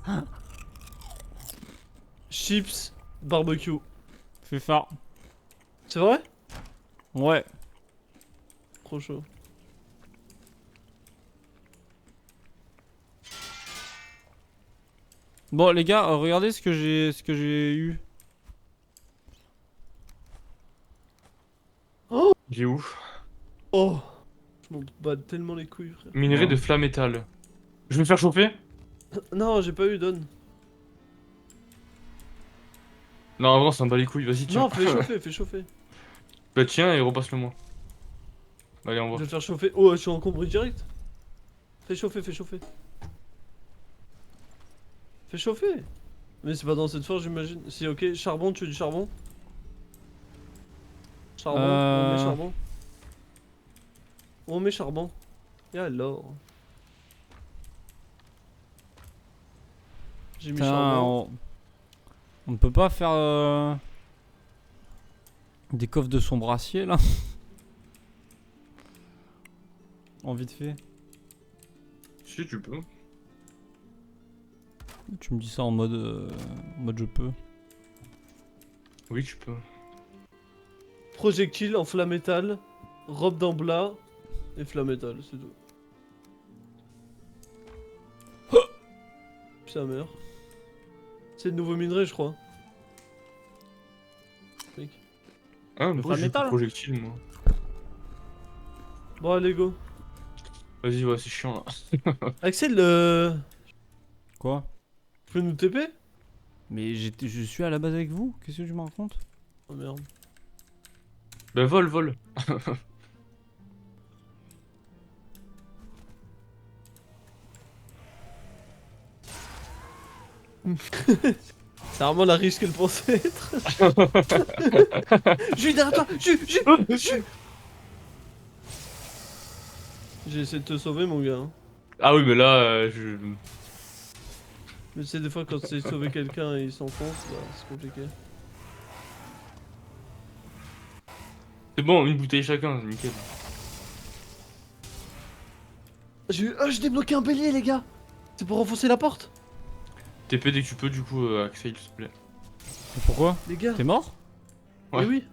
C: Chips, barbecue.
B: Fais phare.
C: C'est vrai?
B: Ouais.
C: Trop chaud.
B: Bon, les gars, regardez ce que j'ai eu.
A: Il est où?
C: Oh, je m'en bats tellement les couilles, frère.
A: Minerai
B: Ouais.
A: de flamme métal. Je vais me faire chauffer.
C: Non, j'ai pas eu, donne.
A: Non, avant, ça me bat les couilles, vas-y, tiens.
C: Non, fais chauffer, fais chauffer.
A: Bah, tiens, et repasse-le moi. Allez, on
C: Je
A: va.
C: vais te faire chauffer. Oh, je suis encombré direct. Fais chauffer, fais chauffer. Fais chauffer. Mais c'est pas dans cette forge, j'imagine. Si, ok. Charbon, tu veux du charbon? Charbon, on met charbon. On met charbon. Et alors? J'ai mis
B: Putain,
C: charbon.
B: on ne peut pas faire des coffres de son brassier là. En vite fait.
A: Si, tu peux.
B: Tu me dis ça en mode je peux.
A: Oui, tu peux.
C: Projectile en flamme-métal. Robe d'emblat. Et flamme-métal, c'est tout. Puis ça meurt. C'est le nouveau minerai, je crois. Mec.
A: Ah, mais pourquoi j'ai plus de
B: métal.
A: projectile, moi?
C: Bon, allez, go.
A: Vas-y, ouais, c'est chiant là.
C: Axel,
B: Quoi?
C: tu peux nous TP?
B: Mais je suis à la base avec vous. Qu'est-ce que tu me racontes?
C: Oh merde.
A: Bah, vole, vole.
C: C'est vraiment la riche qu'elle pensait être. Jus, derrière toi! Jus! J'ai essayé de te sauver, mon gars. Hein.
A: Ah oui, mais là, je...
C: Mais tu sais, des fois, quand tu essaies de sauver quelqu'un et il s'enfonce, bah, c'est compliqué.
A: C'est bon, une bouteille chacun, c'est nickel.
C: J'ai débloqué un bélier, les gars! C'est pour renforcer la porte!
A: TP dès que tu peux, du coup, Axel, s'il te plaît.
B: Mais pourquoi?
C: Les gars!
B: T'es mort?
A: Ouais.
C: Eh oui!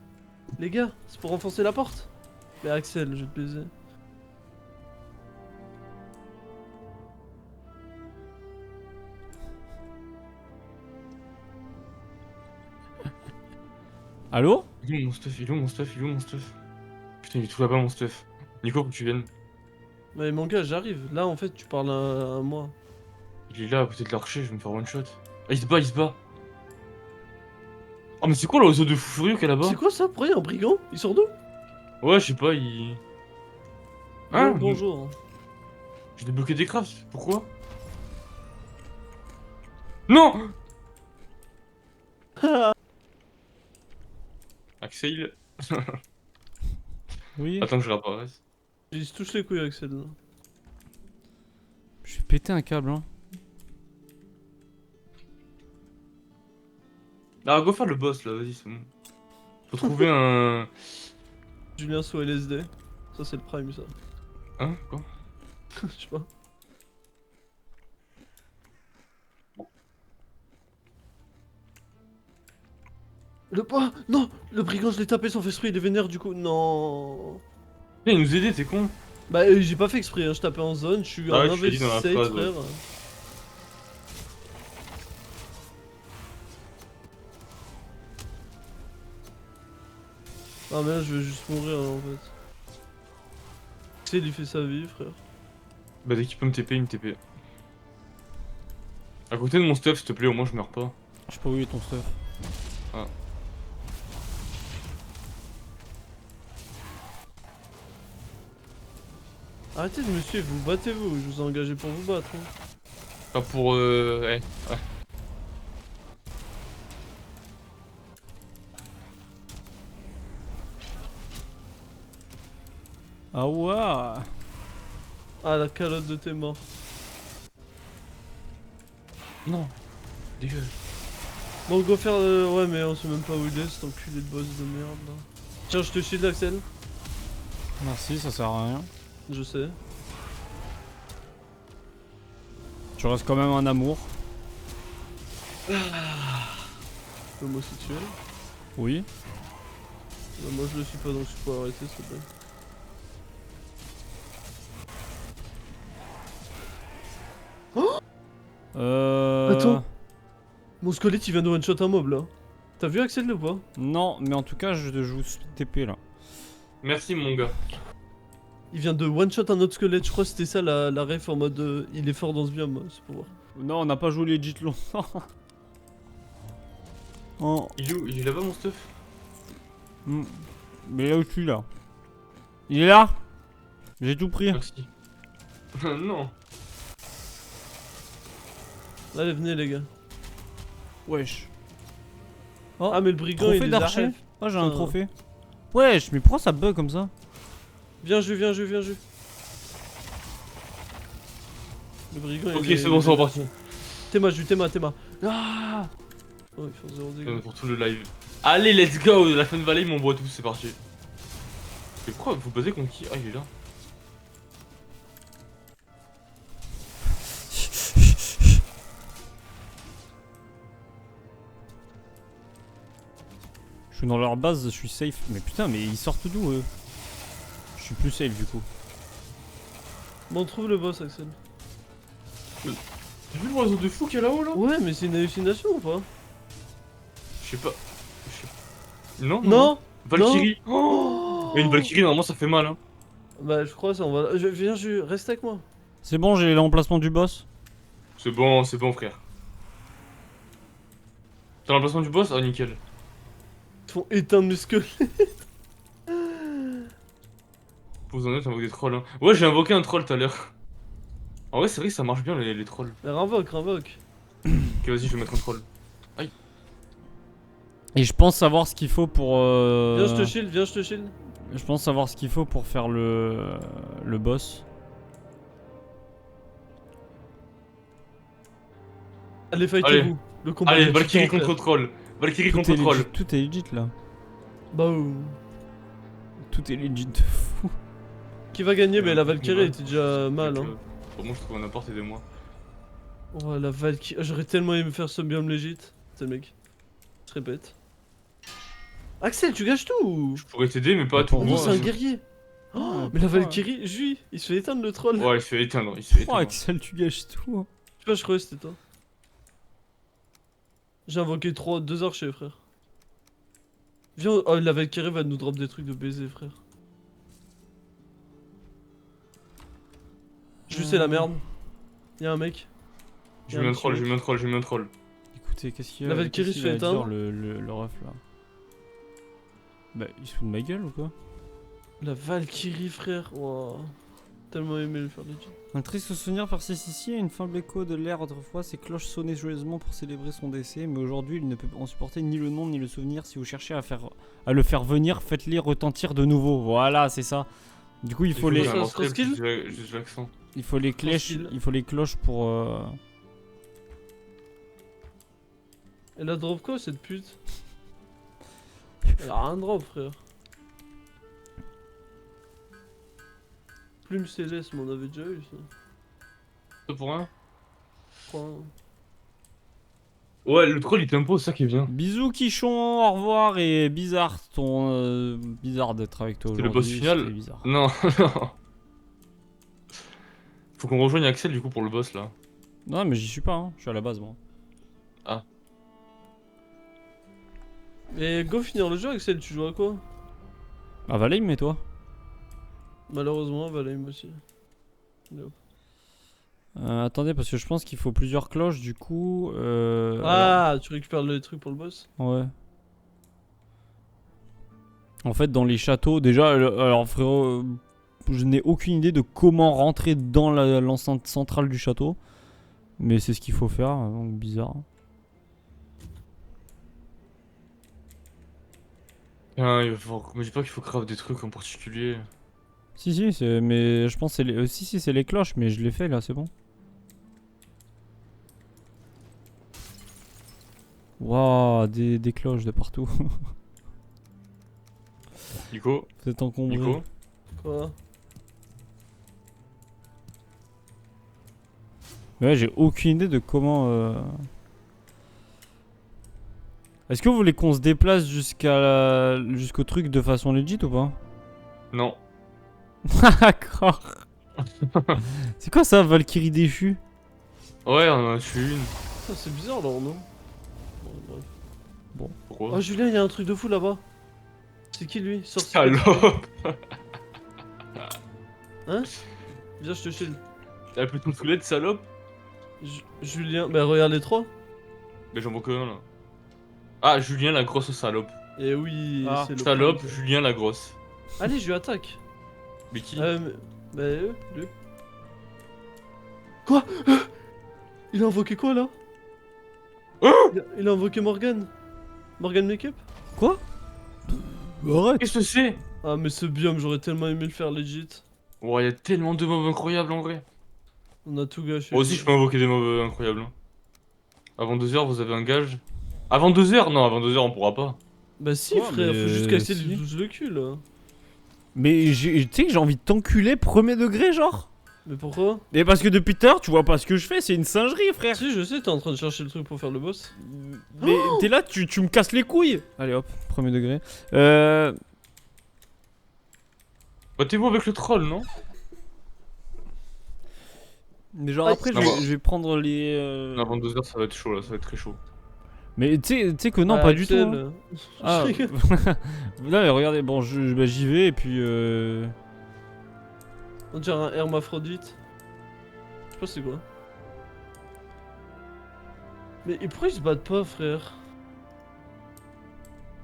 C: Les gars, c'est pour renforcer la porte! Mais Axel, je vais te baiser.
B: Allô?
A: Il est où mon stuff? Il est où mon stuff? Il est où mon stuff? Putain, il est tout là-bas, mon stuff. Nico, faut que tu viennes.
C: Mais mon gars, j'arrive. Là, en fait, tu parles à moi.
A: Il est là, à côté de l'archer, je vais me faire one shot. Ah, il se bat, il se bat. Oh, mais c'est quoi l'oiseau de fou furieux qu'il y a là-bas?
C: C'est quoi ça? Pourquoi il y a un brigand? Il sort d'où?
A: Ouais, je sais pas, il. Ah,
C: Bonjour.
A: j'ai débloqué des crafts, pourquoi? Non! Axel.
B: Oui.
A: Attends que je réapparaisse.
C: Il se touche les couilles, Axel. Là.
B: Je vais péter un câble hein.
A: Ah, go faire le boss là, vas-y, c'est bon. Faut trouver un.
C: Julien sous LSD. Ça, c'est le prime, ça.
A: Hein? Quoi?
C: Je sais pas. Le pas. Non! Le brigand, je l'ai tapé sans faire exprès, il est vénère du coup. Non!
A: Viens, il nous aider, t'es con.
C: Bah, j'ai pas fait exprès, hein. Je tapais en zone, je suis
A: Ah ouais,
C: un
A: tu l'as dit dans la
C: investigate,
A: phrase,
C: frère. Ah, mais là, je vais juste mourir en fait. Tu sais, il fait sa vie, frère.
A: Bah, dès qu'il peut me TP, il me TP. À côté de mon stuff, s'il te plaît, au moins je meurs pas.
B: Je sais pas où est ton stuff.
A: Ah.
C: Arrêtez de me suivre, vous battez-vous, je vous ai engagé pour vous battre. Hein.
A: Pas pour. Ouais.
B: Ah ouais.
C: Ah, la calotte de tes morts.
A: Non. Dégage.
C: Bon, go faire. Ouais, mais on sait même pas où il est, cet enculé de boss de merde là. Tiens, je te shield, Axel.
B: Merci, ça sert à rien.
C: Je sais.
B: Tu restes quand même un amour.
C: Homosexuel.
B: Oui.
C: Bah, moi je le suis pas donc je peux arrêter s'il te plaît. Attends. Mon squelette il vient de one shot un mob là. T'as vu Axel là ou pas?
B: Non, mais en tout cas, je joue TP là.
A: Merci, mon gars.
C: Il vient de one shot un autre squelette, je crois que c'était ça la ref en mode il est fort dans ce biome, c'est pour voir.
B: Non, on n'a pas joué legit longtemps. Oh.
A: Il est là-bas mon stuff.
B: Hmm. Mais là où je suis là. Il est là. J'ai tout pris.
A: Merci. Non.
C: Allez, venez les gars.
B: Wesh. Oh,
C: Ah mais le brigand
B: trophée
C: il est
B: d'archer.
C: d'archer.
B: Ah, j'ai un
C: Putain.
B: trophée. Wesh, mais pourquoi ça bug comme ça?
C: Viens jeu, viens jeu, viens jeu. Le brigand
A: Ok,
C: il est...
A: c'est bon, c'est reparti.
C: Théma, jus, Théma. Ah oh, ils font 0 dégâts.
A: Pour tout le live. Allez, let's go. La Fun Valley, ils m'envoie tous, c'est parti. Mais pourquoi vous posez contre qui? Ah, il est là.
B: Je suis dans leur base, je suis safe. Mais putain, mais ils sortent d'où eux? Je suis plus safe du coup.
C: Bon, on trouve le boss, Axel.
A: T'as vu l'oiseau de fou qu'il y a là-haut là?
C: Ouais, mais c'est une hallucination ou pas?
A: Je sais pas. Non?
C: Non.
A: Valkyrie. Oh et une Valkyrie, normalement, ça fait mal. Hein.
C: Bah, je crois ça, on va. Viens, jus, reste avec moi.
B: C'est bon, j'ai l'emplacement du boss.
A: C'est bon, frère. T'as l'emplacement du boss? Ah, nickel.
C: Ils font éteindre mes squelettes.
A: Vous en êtes avec des trolls. Hein. Ouais, j'ai invoqué un troll tout à l'heure. En vrai, c'est vrai que ça marche bien les trolls.
C: Rinvoque.
A: Ok, vas-y, je vais mettre un troll.
B: Et je pense savoir ce qu'il faut pour.
C: Viens, je te shield.
B: Je pense savoir ce qu'il faut pour faire le boss.
C: Allez, fightez-vous. Le combat.
A: Allez,
C: de
A: Valkyrie
C: titan,
A: contre troll. Valkyrie
B: Tout
A: contre
B: est,
A: troll.
B: legit, tout est legit là.
C: Bah,
B: Tout est legit de fou.
C: qui va gagner? Mais la Valkyrie
A: Ouais.
C: était déjà mal, hein.
A: Pour moi, je trouve n'importe aidez-moi.
C: Oh, la Valkyrie. J'aurais tellement aimé faire ce biome légit. C'est le mec. Se répète. Axel, tu gâches tout!
A: Je pourrais t'aider, mais pas à
B: Mais
A: tout.
B: pour
C: Non,
B: moi,
C: c'est un
B: je-
C: guerrier! Oh,
B: Ouais,
C: mais la
B: pourquoi
C: Valkyrie, Jui, il se fait éteindre le troll!
A: Ouais, il se fait éteindre,
B: Oh, Axel, tu gâches tout.
C: Je sais pas, je croyais que c'était toi. J'ai invoqué 2 archers, frère. Viens, oh, la Valkyrie va nous drop des trucs de baiser, frère. Juste c'est la merde. Y'a un mec.
A: J'ai mis un troll, j'ai mis un troll.
B: Écoutez, qu'est-ce qu'il y a?
C: La Valkyrie
B: qu'est-ce
C: se
B: qu'il a
C: fait
B: à dire,
C: éteindre.
B: le ref là. Bah, il se fout de ma gueule ou quoi?
C: La Valkyrie, frère. Wow. Tellement aimé le faire legit.
B: Un triste souvenir persiste ici, une faible écho de l'air autrefois, ces cloches sonnaient joyeusement pour célébrer son décès, mais aujourd'hui il ne peut en supporter ni le nom ni le souvenir. Si vous cherchez à le faire venir, faites-les retentir de nouveau. Voilà, c'est ça. Du coup, il faut les
A: l'accent.
B: il faut les cloches pour
C: Elle a drop quoi cette pute? Elle a rien drop, frère. Plume céleste, mais on avait déjà eu ça.
A: Ça pour rien?
C: Je crois, hein.
A: Ouais, le troll il t'impose, ça qui est bien.
B: Bisous Quichon, au revoir et bizarre bizarre d'être avec toi
A: C'est
B: aujourd'hui.
A: le boss final.
B: c'était bizarre.
A: Non, non. Faut qu'on rejoigne Axel du coup pour le boss là.
B: Non mais j'y suis pas, hein. Je suis à la base moi.
C: Et go finir le jeu, Axel, tu joues à quoi?
B: Ah Valheim mais toi?
C: Malheureusement, Valheim aussi.
B: Attendez parce que je pense qu'il faut plusieurs cloches du coup.
C: Ah, tu récupères le truc pour le boss?
B: Ouais. En fait, dans les châteaux, déjà, alors frérot, je n'ai aucune idée de comment rentrer dans l'enceinte centrale du château. Mais c'est ce qu'il faut faire, donc bizarre.
A: Ah, il va falloir... Mais dis pas qu'il faut craft des trucs en particulier.
B: Si, mais je pense que c'est les... si, c'est les cloches, mais je l'ai fait là, c'est bon. Waouh, des cloches de partout.
A: Nico,
B: Vous êtes encombré.
A: Nico.
C: Quoi?
B: Ouais, j'ai aucune idée de comment... Est-ce que vous voulez qu'on se déplace jusqu'au truc de façon legit ou pas?
A: Non.
B: D'accord. C'est quoi ça, Valkyrie déchue?
A: Ouais, on en a tué une.
C: Ça, c'est bizarre là, non? Bon,
A: Pourquoi?
C: oh, Julien, il y a un truc de fou là-bas. C'est qui lui? Sorti.
A: Salope.
C: Hein? Viens, je te chill.
A: T'as plus ton squelette, salope?
C: Julien, bah regarde les trois.
A: Mais j'en vois que un là. Ah, Julien la grosse salope.
C: Et oui,
B: Ah,
C: c'est le
A: Salope,
C: prince.
A: Julien la grosse.
C: Allez, je lui attaque.
A: Mais qui?
C: Bah lui. Quoi? Il a invoqué quoi là? Il a invoqué Morgan. Morgan Makeup?
B: Quoi? Arrête.
A: Qu'est-ce que c'est?
C: Ah mais ce biome, j'aurais tellement aimé le faire legit.
A: Oh, y a tellement de mobs incroyables en vrai.
C: On a tout gâché.
A: Moi aussi, je peux invoquer des mobs incroyables. Hein. Avant 2 heures, vous avez un gage. Avant 2 heures? Non, avant 2 heures, on pourra pas.
C: Bah si
B: Quoi,
C: frère,
B: mais
C: faut juste casser
B: si.
C: le cul là.
B: Mais tu sais que j'ai envie de t'enculer premier degré, genre.
C: Mais pourquoi?
B: Et parce que depuis tout à l'heure, tu vois pas ce que je fais, c'est une singerie, frère.
C: Si je sais, t'es en train de chercher le truc pour faire le boss.
B: Mais t'es là, tu me casses les couilles. Allez hop, premier degré.
A: Battez-vous avec le troll, non?
B: Mais genre
C: Ah,
B: après,
A: ah bah.
B: je vais prendre les.
A: Non, avant 2 heures, ça va être chaud là, ça va être très chaud.
B: Mais tu sais que non,
C: Ah,
B: pas du tout.
C: Axel,
B: Hein. Ah.
C: je rigole.
B: Non mais regardez, bon, bah, j'y vais et puis.
C: On dirait un hermaphrodite. Je sais pas c'est quoi. Mais et pourquoi ils se battent pas, frère?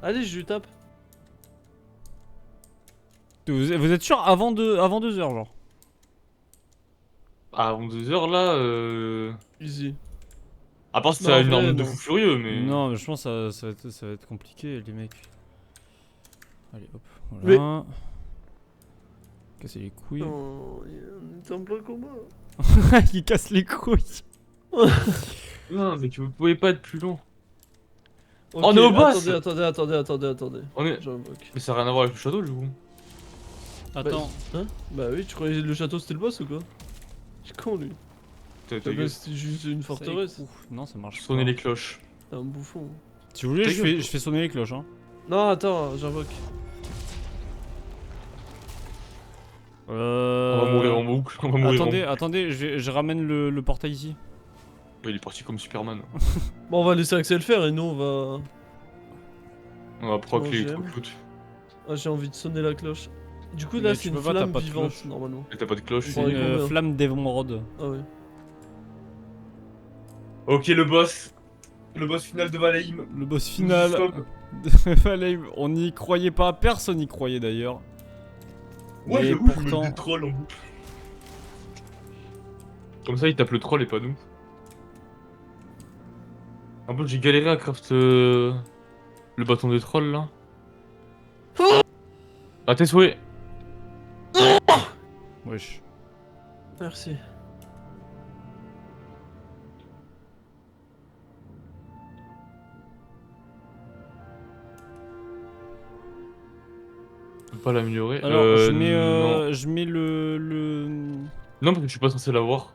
C: Allez, je lui tape.
B: Vous êtes sûr avant 2 heures, genre.
A: Ah, avant 2 heures là,
C: Easy.
A: à part si
C: Non,
A: t'as
C: en
A: une
C: vrai,
A: arme de
C: non.
A: fou furieux, mais.
B: Non, mais je pense que ça va être compliqué, les mecs. Allez hop, voilà. Casser les couilles.
C: Non, on est en plein combat.
B: Il casse les couilles.
A: Non, mais vous pouvez pas être plus long.
C: Ok,
A: On est au boss.
C: Attendez.
A: On est.
C: J'invoque.
A: Mais ça a rien à voir avec le château du coup.
B: Attends.
C: Hein? Bah oui, tu croyais que le château c'était le boss ou quoi? C'est con lui.
A: T'as
C: Ah bah, c'était juste une forteresse.
B: Non, ça marche
A: Sonner
B: pas.
A: les cloches.
C: T'es un bouffon.
B: Si vous voulez,
A: Ta
B: je
A: gueule.
B: fais sonner les cloches. Hein.
C: Non, attends, j'invoque.
A: On va mourir en boucle. On va mourir en boucle.
B: Attendez, je ramène le portail ici.
A: Ouais, il est parti comme Superman.
C: Bon, on va laisser Axel faire et nous on va.
A: On va proc
C: Bon,
A: les
C: j'aime.
A: cloutes.
C: Ah, j'ai envie de sonner la cloche. Du coup,
B: Mais
C: là,
B: tu
C: c'est une
B: peux pas, t'as
C: flamme
B: pas de
C: vivante
B: cloche.
C: normalement.
A: Et t'as pas de cloche.
B: C'est
C: Bon,
B: une
C: combien
B: flamme d'émeraude.
C: Ah ouais.
A: Ok, le boss. Le boss final de Valheim.
B: Le boss final
A: Stop.
B: de Valheim. On n'y croyait pas, personne n'y croyait d'ailleurs.
A: Ouais,
B: Mais
A: j'avoue, je
B: pourtant-
A: me des trolls en boucle. Comme ça, il tape le troll et pas nous. En plus, j'ai galéré à craft le bâton des trolls là. À tes souhaits.
B: Wesh.
C: Merci.
A: Je peux pas l'améliorer.
B: Alors, je mets,
A: Non.
B: je mets le...
A: Non, parce que je suis pas censé l'avoir.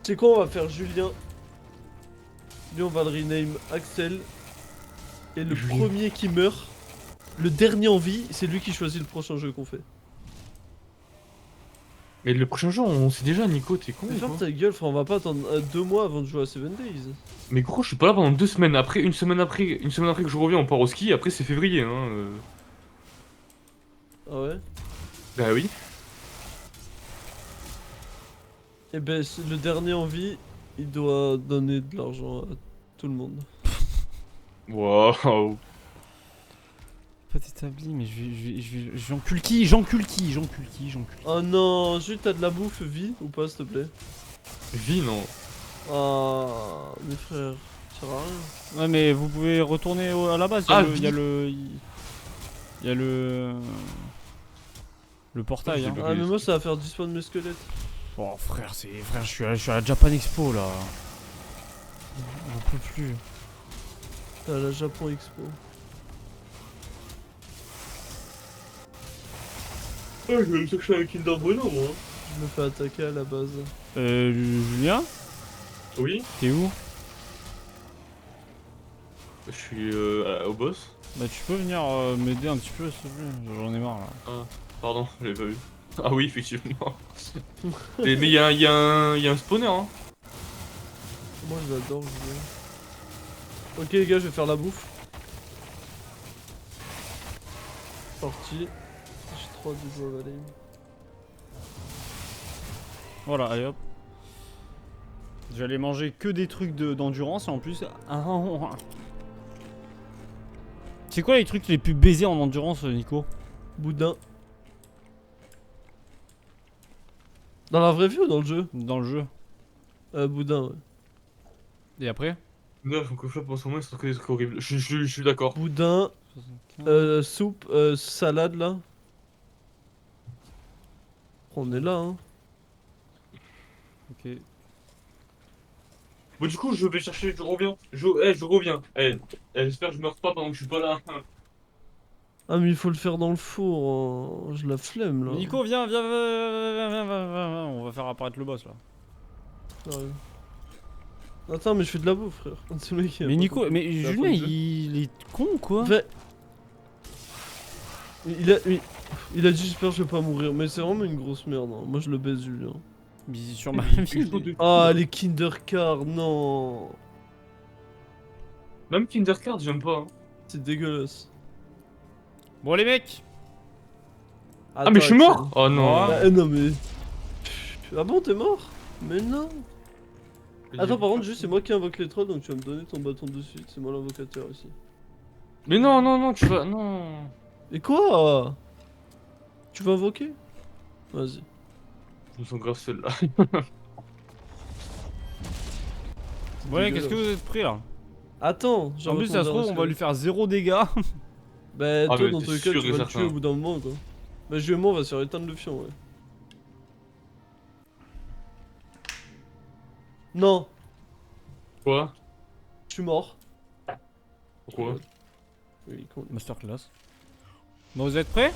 C: C'est quoi, on va faire Julien. Lui, on va le rename Axel. Et le
A: Julien.
C: premier qui meurt, le dernier en vie, c'est lui qui choisit le prochain jeu qu'on fait.
A: Mais le prochain jour, on sait déjà, Nico, t'es con
C: Mais
A: ou
C: ferme
A: quoi?
C: ta gueule, frère, on va pas attendre 2 mois avant de jouer à 7 Days.
A: Mais gros, je suis pas là pendant 2 semaines. Après, une semaine après que je reviens, on part au ski. Après, c'est février, hein.
C: Ah ouais?
A: Bah oui.
C: Et ben, le dernier en vie, il doit donner de l'argent à tout le monde.
A: Waouh.
B: Pas établi, mais j'encule qui? J'encule qui?
C: Oh non, Jules, t'as de la bouffe, vie ou pas, s'il te plaît?
A: Vie, non.
C: Ah, mes frères, ça sert à rien.
B: Ouais, mais vous pouvez retourner à la base.
A: Ah,
B: Il y a le... Le portail,
A: J'ai
B: hein.
A: pas-
C: Ah, mais moi, ça va faire disparaître mes squelettes.
B: Oh frère, je suis à la Japan Expo là. J'en peux plus.
C: T'es à la Japon Expo.
A: Ouais, je vais me chercher un Kinder Bueno, moi.
C: Je me fais attaquer à la base.
B: Julien,
A: Oui.
B: t'es où?
A: Je suis au boss.
B: Bah tu peux venir m'aider un petit peu s'il te plaît, j'en ai marre là.
A: Ah, pardon, je l'avais pas vu. Ah oui, effectivement. Mais il y a un spawner, hein.
C: Moi je l'adore le jeu. Ok les gars, je vais faire la bouffe. Parti. J'ai 3 du bois avaler.
B: Voilà, allez hop. J'allais manger que des trucs d'endurance et en plus. C'est quoi les trucs les plus baisés en endurance, Nico?
C: Boudin. Dans la vraie vie ou dans le jeu?
B: Dans le jeu.
C: Boudin, ouais.
B: Et après?
A: Non, faut que je fasse en ce moment, c'est que des trucs horribles. Je suis d'accord.
C: Boudin,
B: 75.
C: soupe, salade là. On est là, hein.
B: Ok.
A: Bon, du coup, je vais chercher, je reviens. Je reviens. J'espère que je meurs pas pendant que je suis pas là.
C: Ah, mais il faut le faire dans le four. Je la flemme là.
B: Nico, viens, on va faire apparaître le boss là.
C: Sérieux. Attends, mais je fais de la bouffe, frère. C'est le mec qui a
B: Mais
C: pas
B: Nico,
C: compris.
B: mais
C: C'est la
B: Julien,
C: fin du jeu.
B: il est con ou quoi?
C: Fait- il a dit j'espère que je vais pas mourir, mais c'est vraiment une grosse merde. Hein. Moi je le baise Julien.
B: Mais sur ma
A: Il
B: vie.
A: faut de-
C: Ah les Kindercard, non.
A: Même Kindercard, j'aime pas. Hein.
C: C'est dégueulasse.
B: Bon les mecs.
A: Ah, mais je suis mort! Oh non!
B: Ouais.
C: Non mais... Ah bon t'es mort? Mais non. Attends par contre juste c'est moi qui invoque les trolls donc tu vas me donner ton bâton de suite, c'est moi l'invocateur ici.
A: Mais non, non, non, tu vas. Non!
C: Et quoi? Tu vas invoquer? Vas-y.
A: Je me sens grave seul là.
B: Ouais, qu'est-ce que vous êtes pris là?
C: Attends,
B: En plus, ça se trouve, on va lui faire 0 dégâts.
C: Bah
A: Ah,
C: toi
A: mais
C: dans
A: t'es
C: tous les cas
A: sûr
C: tu
A: et
C: vas le tuer
A: certain.
C: au bout d'un moment quoi. Bah je et moi on va se faire éteindre le fion ouais. Non,
A: Quoi?
C: je suis mort.
A: Pourquoi?
C: Oui, il est con.
B: Masterclass. Bon, vous êtes prêts?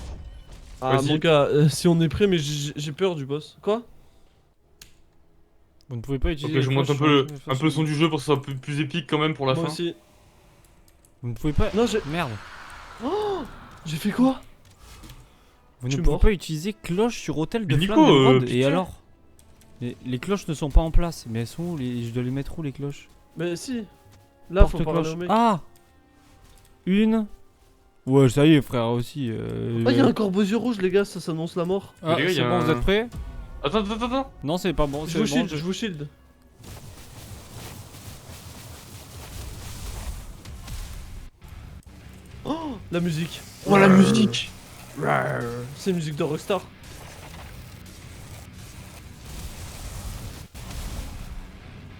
C: Ah
A: Vas-y.
C: mon gars, si on est prêt mais j'ai peur du boss. Quoi?
B: Vous ne pouvez pas utiliser.
A: Ok, je
B: les
A: monte un
B: cloches,
A: peu,
B: hein,
A: un peu le son du jeu pour que ça soit plus épique quand même pour la
C: Moi
A: fin.
C: aussi.
B: Vous ne pouvez pas.
C: Non j'ai...
B: Merde.
C: J'ai fait quoi?
B: Vous
C: Je
B: ne
C: suis
B: pouvez
C: mort.
B: pas utiliser cloche sur hôtel de
A: Mais Nico,
B: flamme de Brode. Et
A: putain.
B: alors? Les cloches ne sont pas en place. Mais elles sont où je dois les mettre où les cloches?
C: Mais si. Là faut parler
B: Porte-cloche.
C: au mec.
B: Ah! Une. Ouais, ça y est, frère, aussi.
C: Oh y'a un corbeau yeux rouge les gars, ça s'annonce la mort.
B: Ah,
A: Les gars, y
B: c'est
A: a
B: bon, vous
A: un-
B: êtes prêts?
A: Attends, attends, attends!
B: Non, c'est pas bon.
C: Je
B: c'est
C: vous
B: bon,
C: shield, je vous shield. Oh la musique.
A: Oh la musique!
C: C'est une musique de Rockstar.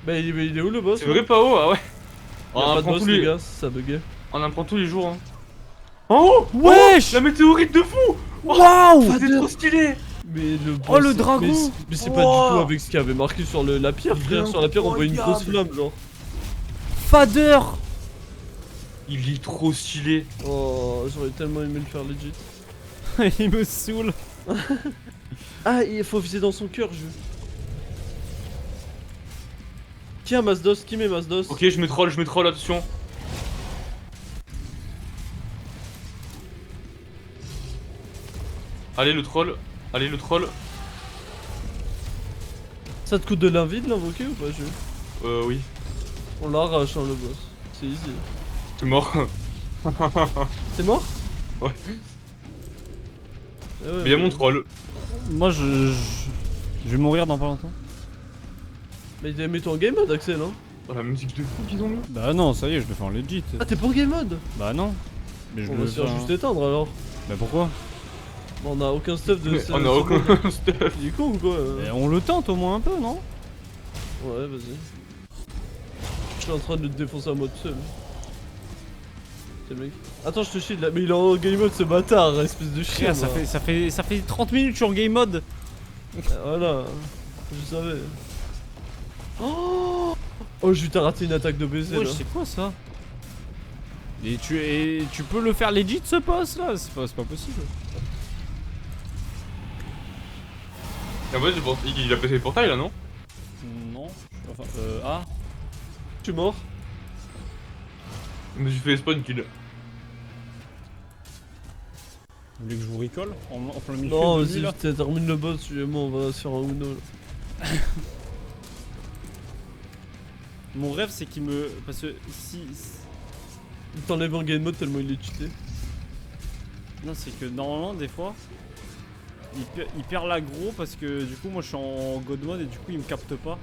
C: Bah il est où le boss?
A: C'est vrai pas haut, ah ouais!
C: Il y a
A: On
C: pas de
A: apprend
C: boss
A: tous
C: les
A: les...
C: gars, ça buguait.
A: On apprend tous les jours, hein. En haut!
B: Wesh!
A: La météorite de fou!
B: Waouh!
A: C'est trop stylé!
C: Mais le boss,
B: Oh, le dragon!
C: Mais c'est pas
A: Wow.
C: du tout avec ce qu'il y avait marqué sur la pierre frère, sur la pierre on voit une grosse flamme genre.
B: Fader!
A: Il est trop stylé.
C: Oh j'aurais tellement aimé le faire legit.
B: Il me saoule.
C: Ah il faut viser dans son cœur je... Qui a Masdos? Qui met Masdos?
A: Ok, je mets troll, attention. Allez le troll,
C: Ça te coûte de l'invite de l'invoquer ou pas jeu?
A: oui.
C: On l'arrache hein le boss. C'est easy.
A: C'est mort.
C: T'es mort?
A: Ouais.
C: Eh ouais,
A: Mais y'a mon troll.
B: Moi, je vais mourir dans pas longtemps.
C: Mais mets-toi en game mode Axel hein?
A: Oh, la musique de fou qu'ils ont mis.
B: Bah non, ça y est, je le fais en legit.
C: Ah t'es pas en game mode?
B: Bah non. Mais je
C: On
B: le
C: va se faire
B: fais en-
C: juste éteindre alors.
B: Bah pourquoi?
C: Bon, on a aucun stuff de...
A: Mais on a
C: ce-
A: aucun stuff.
C: Il est con ou quoi
B: Eh, on le tente au moins un peu, non?
C: Ouais vas-y. Je suis en train de le défoncer à moi tout seul. C'est le mec. Attends je te shield là, mais il est en game mode ce bâtard, espèce de chien.
B: Frère, ça fait 30 minutes sur game mode.
C: Voilà, je savais. Oh, oh je t'ai raté une attaque de baiser
B: Ouais,
C: là.
B: c'est quoi ça? Et tu peux le faire legit ce boss là? C'est pas possible.
A: En vrai, il a pété le portail là, non?
B: Non. Enfin, ah.
C: Je suis mort.
A: Je me suis fait spawn kill.
B: Vous voulez que je vous recole en plein milieu
C: Non
B: de
C: vas-y,
B: nuit, là?
C: termine le boss, moi on va se faire un Uno là.
B: Mon rêve c'est qu'il me... Parce que si...
C: Il t'enlève en game mode tellement il est cheaté.
B: Non, c'est que normalement des fois... Il perd l'aggro parce que du coup moi je suis en god mode et du coup il me capte pas.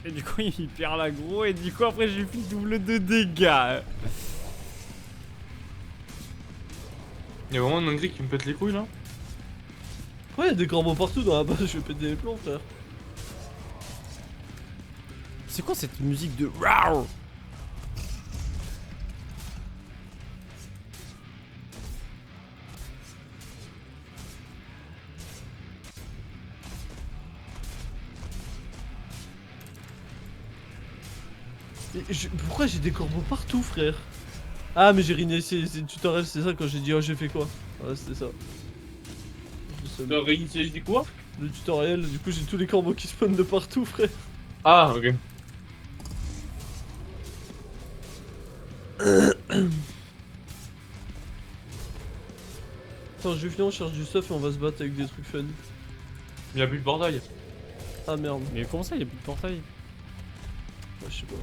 B: Et du coup il perd l'aggro et du coup après j'ai fait double de dégâts.
A: Y'a vraiment un gris qui me pète les couilles là.
C: Ouais, y'a des corbeaux partout dans la base, je vais péter les plombs, frère.
B: C'est quoi cette musique de Rawr?
C: Pourquoi j'ai des corbeaux partout, frère? Ah, mais j'ai réinitialisé c'est le tutoriel, c'est ça quand j'ai dit oh j'ai fait quoi? Ouais, c'était ça.
A: T'as réinitialisé quoi?
C: Le tutoriel, du coup j'ai tous les corbeaux qui spawnent de partout, frère.
A: Ah, ok.
C: Attends, je vais finir, on cherche du stuff et on va se battre avec des trucs fun.
A: Y'a plus de portail.
C: Ah merde,
B: Mais comment ça il y a plus de portail?
C: ouais, je sais pas.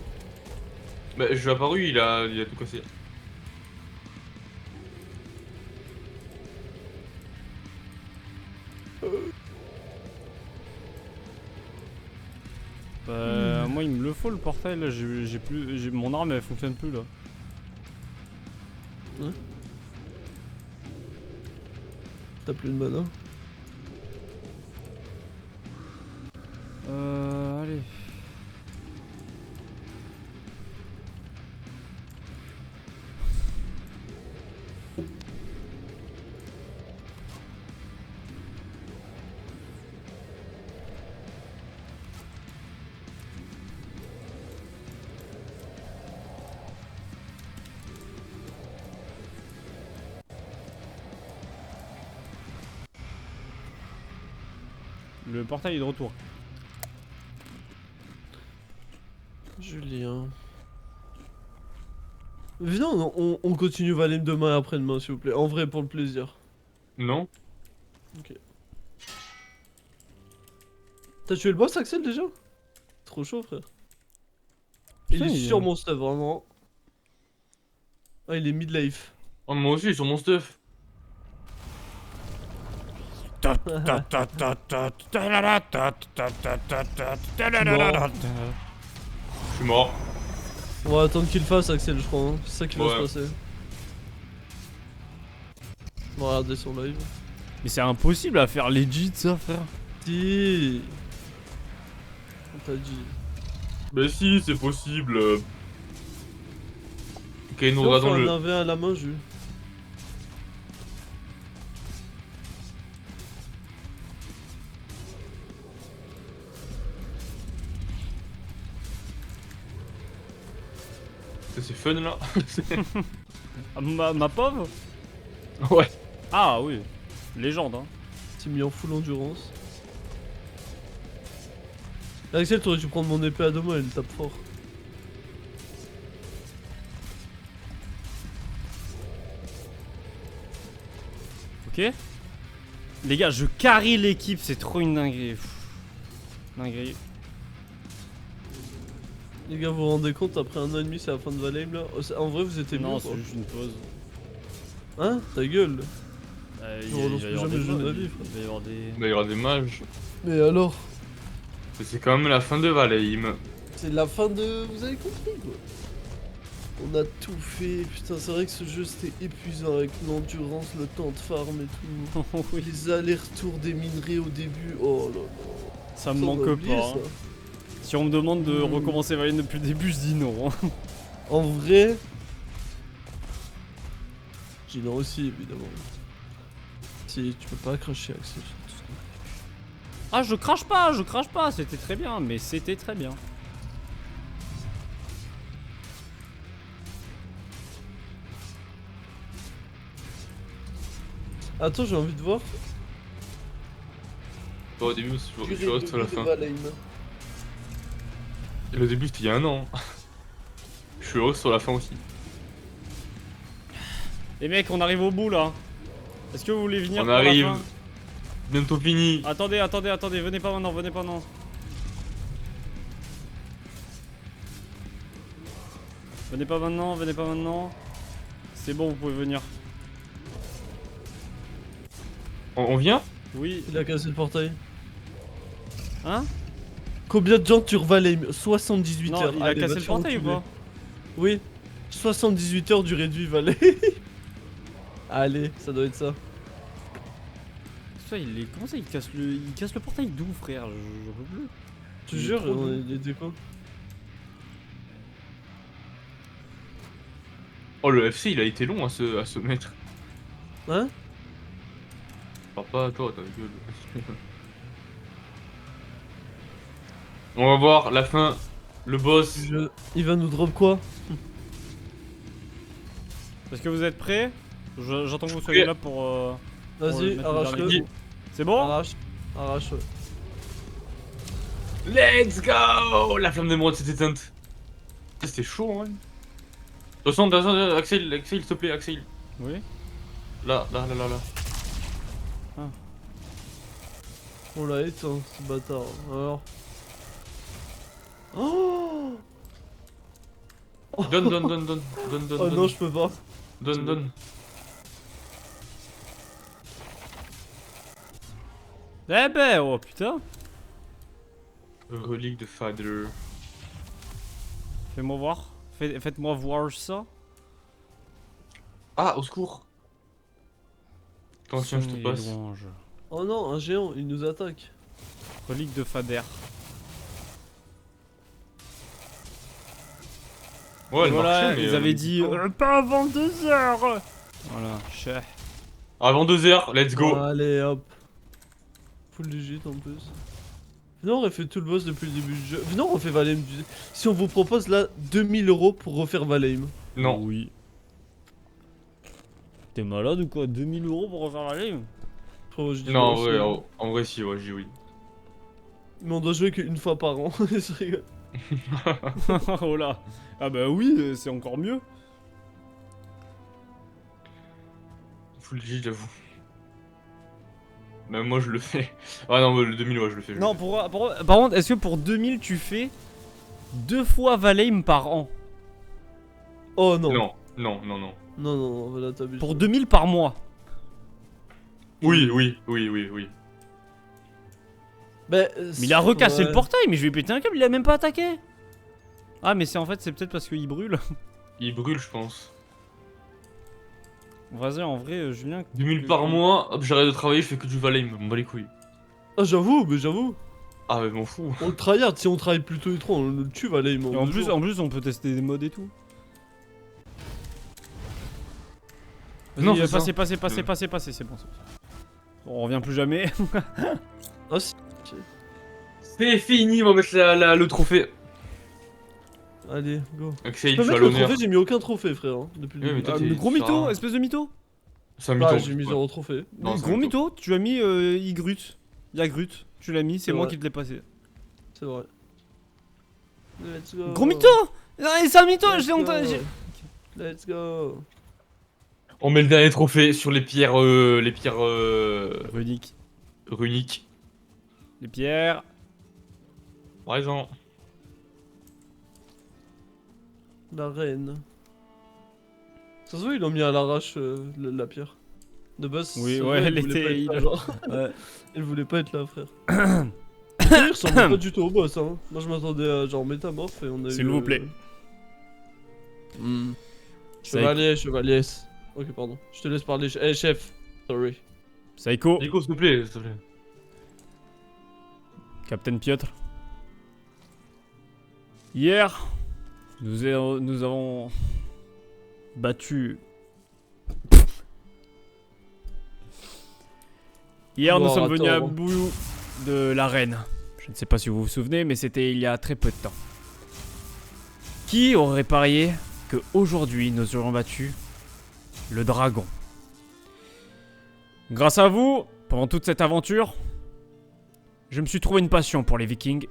A: Bah, je suis apparu, il a tout cassé.
B: Bah moi il me le faut le portail là, j'ai plus... Mon arme elle fonctionne plus là.
C: T'as plus de mana?
B: Allez. Le portail est de retour.
C: Julien. Viens, on continue Valheim demain et après-demain, s'il vous plaît. En vrai, pour le plaisir.
A: Non?
C: T'as tué le boss, Axel, déjà? Trop chaud, frère. Il
B: Putain,
C: est
B: il est-
C: sur mon stuff, vraiment. Ah, il est mid-life.
A: Oh, moi aussi, sur mon stuff. Je suis mort.
C: On va attendre qu'il le fasse, Axel, je crois. Hein. C'est ça qui va
A: Ouais.
C: se passer. On va regarder son live.
B: Mais c'est impossible à faire legit ça frère.
C: Si. On t'a dit.
A: Bah si, c'est possible. Ok, nous
C: Viens, on
A: regardons
C: fait
A: le...
C: un 1v1 à la main, Jules.
A: C'est fun là.
B: Ah, ma pauvre.
A: Ouais.
B: Ah oui. Légende hein.
C: T'es mis en full endurance. Axel, t'aurais dû prendre mon épée à 2 mains, elle tape fort.
B: Ok. Les gars, je carry l'équipe, c'est trop une dinguerie. Pff. Dinguerie.
C: Les gars, vous vous rendez compte, après 1 an et demi, c'est la fin de Valheim là? Oh, en vrai, vous étiez mieux
B: Non,
C: quoi.
B: c'est juste une pause.
C: Hein? Ta gueule.
B: Il
C: Je
B: va
C: relance
B: y
C: plus
B: avoir
C: jamais
B: des
C: le jeu de ma
B: modes,
C: vie,
B: il
C: frère.
B: va y avoir des...
A: Bah, il y aura des mages.
C: Mais alors?
A: Mais c'est quand même la fin de Valheim.
C: C'est la fin de... Vous avez compris quoi. On a tout fait, putain c'est vrai que ce jeu c'était épuisant avec l'endurance, le temps de farm et tout.
B: Oui,
C: Les allers-retours des minerais au début, oh là là.
B: ça me
C: Ça, on a
B: manque
C: oublié,
B: pas.
C: ça.
B: Hein. Si on me demande de recommencer Valheim depuis le début, je dis non. Hein.
C: En vrai... J'ai non aussi évidemment. Si, tu peux pas cracher Axel.
B: Ah, je crache pas, c'était très bien, mais c'était très bien.
C: Attends, j'ai envie de voir.
A: Toi, au début, je
C: Durée
A: reste
C: de
A: sur la
C: vie de
A: fin.
C: Valheim.
A: Et le début, c'était il y a 1 an. Je suis heureux sur la fin aussi.
B: Les mecs, on arrive au bout là. Est-ce que vous voulez venir
A: On
B: pour la
A: arrive.
B: fin?
A: Bientôt fini.
B: Attendez, venez pas maintenant, venez pas maintenant. Venez pas maintenant, venez pas maintenant. C'est bon, vous pouvez venir.
A: On vient?
B: Oui.
C: Il a cassé le portail.
B: Hein?
C: Combien de gens tu revalais 78
B: Non,
C: heures.
B: il a
C: Allez,
B: cassé
C: va
B: le
C: te faire
B: portail ou
C: enculer.
B: pas?
C: Oui. 78 heures durée de vie, Valé. Allez, ça doit être ça.
B: Ça, comment ça, il casse le portail d'où, frère? Je peux plus.
C: Je te
B: Il est
C: jure,
B: trop doux.
C: il était quoi?
A: Oh, le FC, il a été long à se mettre.
C: Hein?
A: Parle pas à toi, ta gueule. On va voir la fin, le boss.
C: Il va nous drop quoi?
B: Est-ce que vous êtes prêts? J'entends que vous
A: Prêt.
B: soyez là pour le
C: Vas-y,
B: mettre le
C: arrache-le.
B: dernier coup. C'est bon?
C: Arrache. Arrache, ouais.
A: Let's go! La flamme d'émeraude s'est éteinte. Putain, c'était chaud, hein. Attention, Axel, s'il te plaît, Axel.
B: Oui.
A: Là.
C: On l'a éteint, ce bâtard. Alors. Oh,
A: Donne.
C: oh non, je peux pas.
A: Donne.
B: Eh ben, oh putain.
A: Relique de Father.
B: Fais-moi voir. Faites-moi voir ça.
A: Ah, au secours. Attends, tiens, je te
B: Sonne les
A: passe.
B: louanges.
C: Oh non, un géant, il nous attaque.
B: Relique de Fader.
A: Ouais,
B: Et
A: elle
B: voilà,
A: marchait, mais,
B: ils avaient dit pas avant 2 heures. Voilà, chef.
A: Avant 2 heures, let's go.
C: Allez, hop. Full legit en plus. Venez, on refait tout le boss depuis le début du jeu. Venez, on refait Valheim. Si on vous propose là 2000 € pour refaire Valheim.
A: Non.
B: Oui. T'es malade ou quoi? 2000 € pour refaire la game?
C: Frérot, je dis
A: Non,
C: non,
A: ouais,
C: c'est-
A: en vrai, si, ouais, j'ai oui.
C: Mais on doit jouer qu'une fois par an. Je rigole.
B: Oh là. Ah bah oui, c'est encore mieux.
A: Full G, j'avoue. Même moi, je le fais. Ah non, le 2000, ouais, je le fais.
B: Non, par contre, est-ce que pour 2000 tu fais 2 fois Valheim par an?
C: Oh non.
A: Non.
C: Non, là t'abuses.
B: Pour 2000 par mois?
A: Oui.
C: Bah,
B: Mais il a recassé
C: ouais.
B: le portail, mais je vais péter un câble, il a même pas attaqué. Ah, mais c'est en fait, c'est peut-être parce qu'il brûle.
A: Il brûle, je pense.
B: Vas-y, en vrai, Julien.
A: 2000 par mois, hop, j'arrête de travailler, je fais que du Valheim, on bat les couilles.
C: Ah, j'avoue, mais j'avoue.
A: Ah, mais m'en fous.
C: On le tryhard, si on travaille plutôt les trois, on le tue Valheim.
B: Et en plus, on peut tester des modes et tout.
A: Non,
B: Vas-y,
A: c'est ça.
B: passez, c'est bon. On revient plus jamais.
C: Ah, si.
A: C'est fini, on va mettre le trophée.
C: Allez, go.
A: Axel,
C: Je peux
A: tu as
C: mettre le
A: l'honneur.
C: j'ai mis aucun trophée, frère. Hein, depuis le
A: Oui, mais
C: début.
A: toi,
B: Ah,
A: t'es-
B: le gros
A: tu
B: mytho,
A: seras-
B: espèce de mytho.
A: C'est un
C: Ah,
A: mytho.
C: j'ai mis
A: ouais.
C: 0 trophée.
A: Non,
B: Le
A: c'est
B: gros
A: un
B: mytho, tu as mis Ygrut. Yagrut, tu l'as mis, c'est
C: C'est
B: moi
C: vrai.
B: qui te l'ai passé.
C: C'est vrai. Let's go.
B: Gros mytho. Non, c'est un mytho,
C: Let's
B: j'ai honte.
C: go. Let's go.
A: On met le dernier trophée sur les pierres,
B: Runique.
A: runiques.
B: Les pierres.
A: Raison.
C: La reine. Ça se voit, ils l'ont mis à l'arrache, la pierre. De base,
B: Oui,
C: ça se
B: ouais,
C: voit,
B: elle
C: voulait pas
B: était-
C: être là, genre.
B: Ouais.
C: Elle voulait pas être là, frère. Il ressemble pas du tout au boss, hein. Moi, je m'attendais à genre métamorphe et on a eu.
B: S'il vous plaît.
C: Chevalier. Ok, pardon. Je te laisse parler. Eh, chef. Sorry.
B: Psycho.
A: Nico, s'il te plaît, s'il te plaît.
B: Captain Piotr. Hier, nous avons battu. Hier, nous
C: Bon,
B: sommes venus à
C: attends.
B: bout de l'arène. Je ne sais pas si vous vous souvenez, mais c'était il y a très peu de temps. Qui aurait parié que aujourd'hui nous aurions battu le dragon? Grâce à vous, pendant toute cette aventure, je me suis trouvé une passion pour les Vikings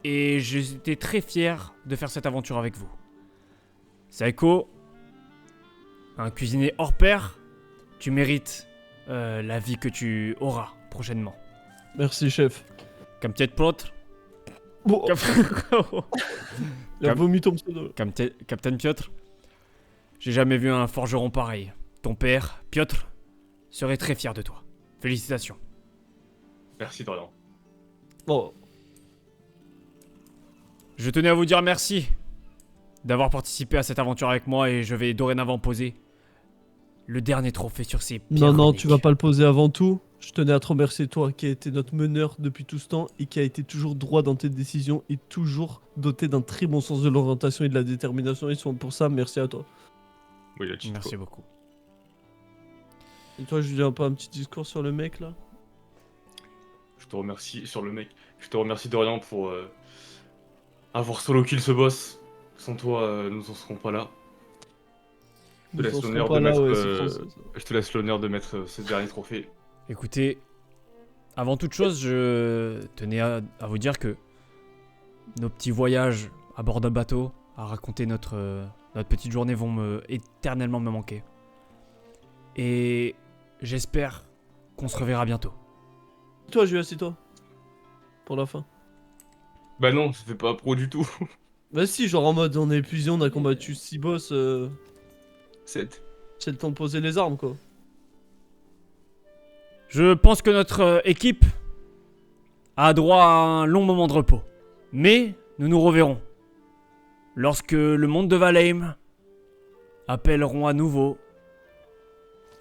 B: et j'étais très fier de faire cette aventure avec vous. Saiko, un cuisinier hors pair, tu mérites la vie que tu auras prochainement.
C: Merci, chef.
B: Captain Piotr,
C: Bon, il a vomi ton pseudo.
B: Captain Piotr, J'ai jamais vu un forgeron pareil. Ton père, Piotr, serait très fier de toi. Félicitations.
A: Merci Dorian.
C: Bon,
B: Je tenais à vous dire merci d'avoir participé à cette aventure avec moi et je vais dorénavant poser le dernier trophée sur ces pierres
C: non,
B: runiques.
C: tu vas pas le poser avant tout. Je tenais à te remercier, toi, qui a été notre meneur depuis tout ce temps et qui a été toujours droit dans tes décisions et toujours doté d'un très bon sens de l'orientation et de la détermination. Et pour ça, merci à toi.
A: Oui, il a cheat,
B: Merci
A: quoi.
B: beaucoup.
C: Et toi, Julien, pas un petit discours sur le mec là?
A: Je te remercie sur le mec. Je te remercie Dorian pour avoir solo kill ce boss. Sans toi, nous en serons pas là. Je te
C: Nous en
A: laisse
C: serons
A: l'honneur
C: pas
A: de
C: là,
A: mettre,
C: ouais, c'est français, ça.
A: je te laisse l'honneur de mettre ce dernier trophée.
B: Écoutez, avant toute chose, je tenais à vous dire que nos petits voyages à bord d'un bateau, à raconter notre petite journée vont éternellement me manquer. Et j'espère qu'on se reverra bientôt.
C: Toi, Julien, c'est toi. Pour la fin.
A: Bah non, ça fait pas pro du tout.
C: Bah si, genre en mode on est épuisé, on a combattu 6 boss,
A: 7.
C: c'est le temps de poser les armes quoi.
B: Je pense que notre équipe a droit à un long moment de repos. Mais nous nous reverrons lorsque le monde de Valheim appelleront à nouveau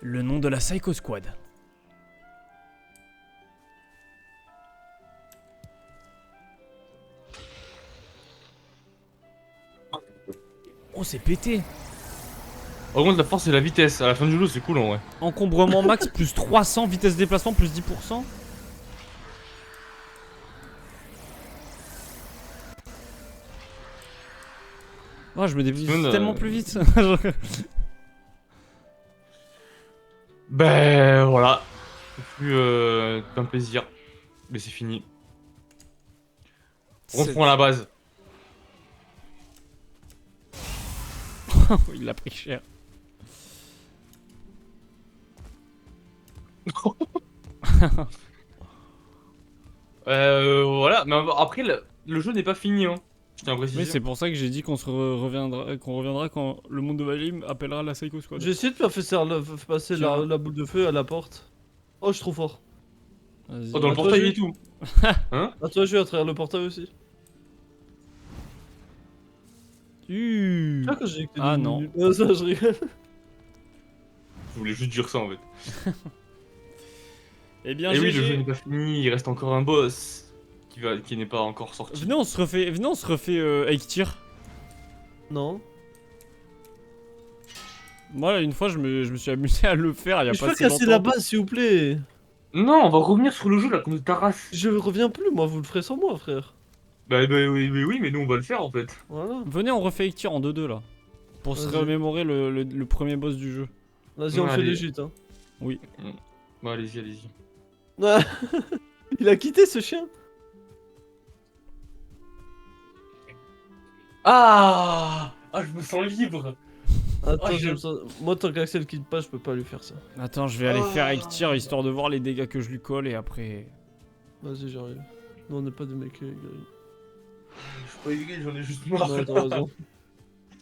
B: le nom de la Psycho Squad. Oh, c'est pété.
A: Par contre, la force et la vitesse. À la fin du jeu, c'est cool en vrai.
B: Encombrement max plus 300, vitesse de déplacement plus 10%. Oh, je me déplace
A: Simone,
B: tellement plus vite.
A: Ben voilà. Ce fut un plaisir. Mais c'est fini. Reprends la base.
B: Il a pris cher.
A: Voilà. Mais après, le jeu n'est pas fini. Hein. Je tiens à préciser.
B: Oui, c'est pour ça que j'ai dit qu'on reviendra quand le monde de Valheim appellera la Psycho Squad.
C: J'ai essayé de faire passer
B: Tiens.
C: la boule de feu à la porte. Oh, je suis trop fort.
B: Vas-y.
A: Oh, dans le
C: À toi,
A: portail
C: Jules.
A: et tout. Hein?
C: À toi, je vais à travers le portail aussi.
B: Tu-
C: Ah, quand j'ai
B: Ah, non.
C: Non, ça, je rigole.
A: Je voulais juste dire ça en fait.
B: Eh bien,
A: Et oui, le
B: GG.
A: jeu n'est pas fini. Il reste encore un boss qui n'est pas encore sorti.
B: Venez, on se refait Eikthyr.
C: Non.
B: Moi, une fois, je me suis amusé à le faire il y a
C: Mais je
B: pas
C: peux
B: si
C: casser
B: longtemps.
C: la base, s'il vous plaît.
A: Non, on va revenir sur le jeu là, qu'on ta race.
C: Je reviens plus, moi, vous le ferez sans moi, frère.
A: Bah, oui, mais nous on va le faire en fait.
C: Voilà.
B: Venez, on refait Eikthyr en 2-2 là. Pour se
C: Vas-y.
B: remémorer le premier boss du jeu.
C: Vas-y, on le fait
A: Allez.
C: légit, hein.
A: Bon, allez-y, allez-y.
C: Ah, il a quitté ce chien.
A: Ah, je me sens libre.
C: Attends,
A: Ah,
C: j'aime ça. Moi, tant qu'Axel quitte pas, je peux pas lui faire ça.
B: Attends, je vais aller faire
A: Ah.
B: Eikthyr histoire de voir les dégâts que je lui colle et après...
C: Vas-y, j'arrive. Non, on n'est pas des mecs gris.
A: Je suis pas aigri, j'en ai juste marre.
C: Non, t'as raison.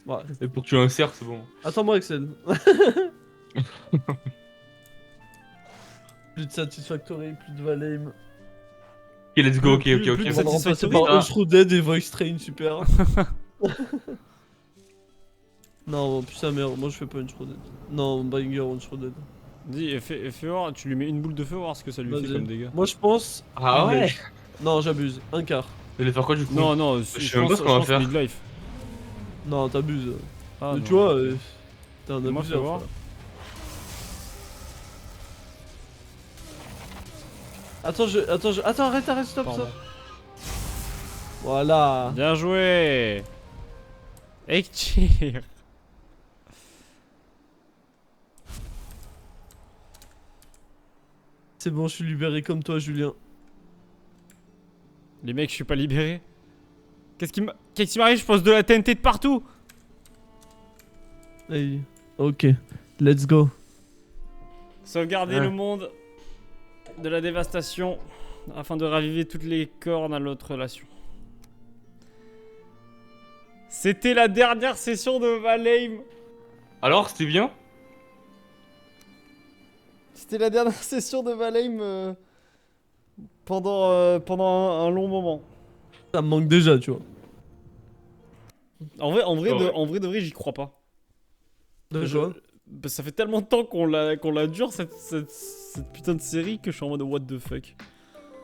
C: Ouais.
A: Et pour que tu insères, c'est bon.
C: Attends-moi, Axel. Plus de Satisfactory, plus de Valheim.
A: Ok, let's go, ok,
B: Plus-
A: ok,
B: plus
A: ok.
B: de
C: On va remplacer
B: Satisfactory,
C: par
A: ah.
C: Unshrouded et Voice Train, super. Non, plus sa mère, moi je fais pas Unshrouded. Non, Banger Unshrouded.
B: Dis, fais voir, tu lui mets une boule de feu, voir ce que ça lui fait
C: Vas-y.
B: comme dégâts.
C: Moi je pense.
A: Ah ouais.
C: Non, j'abuse. Un quart.
A: Vous allez faire quoi du coup?
B: Non, non,
A: Je sais même pas ce qu'on va faire.
B: Midlife.
C: Non, t'abuses.
B: Ah,
C: Mais
B: non.
C: tu vois, t'es un
B: Moi,
C: abuseur.
B: fais voir.
C: frère. Attends, arrête, stop,
B: Pardon.
C: stop. Voilà.
B: Bien joué. Eikthyr.
C: C'est bon, je suis libéré comme toi, Julien.
B: Les mecs, je suis pas libéré. Qu'est-ce qui m'arrive? Je pose de la TNT de partout.
C: Hey. Ok, let's go.
B: Sauvegarder
A: Ouais.
B: le monde de la dévastation afin de raviver toutes les cornes à notre relation. C'était la dernière session de Valheim.
A: Alors, c'était bien?
B: C'était la dernière session de Valheim pendant un long moment.
C: Ça me manque déjà, tu vois.
A: Ouais.
B: En vrai de vrai, j'y crois pas.
C: De
B: Je-
C: quoi?
B: Ça fait tellement de temps qu'on la dure cette putain de série que je suis en mode what the fuck.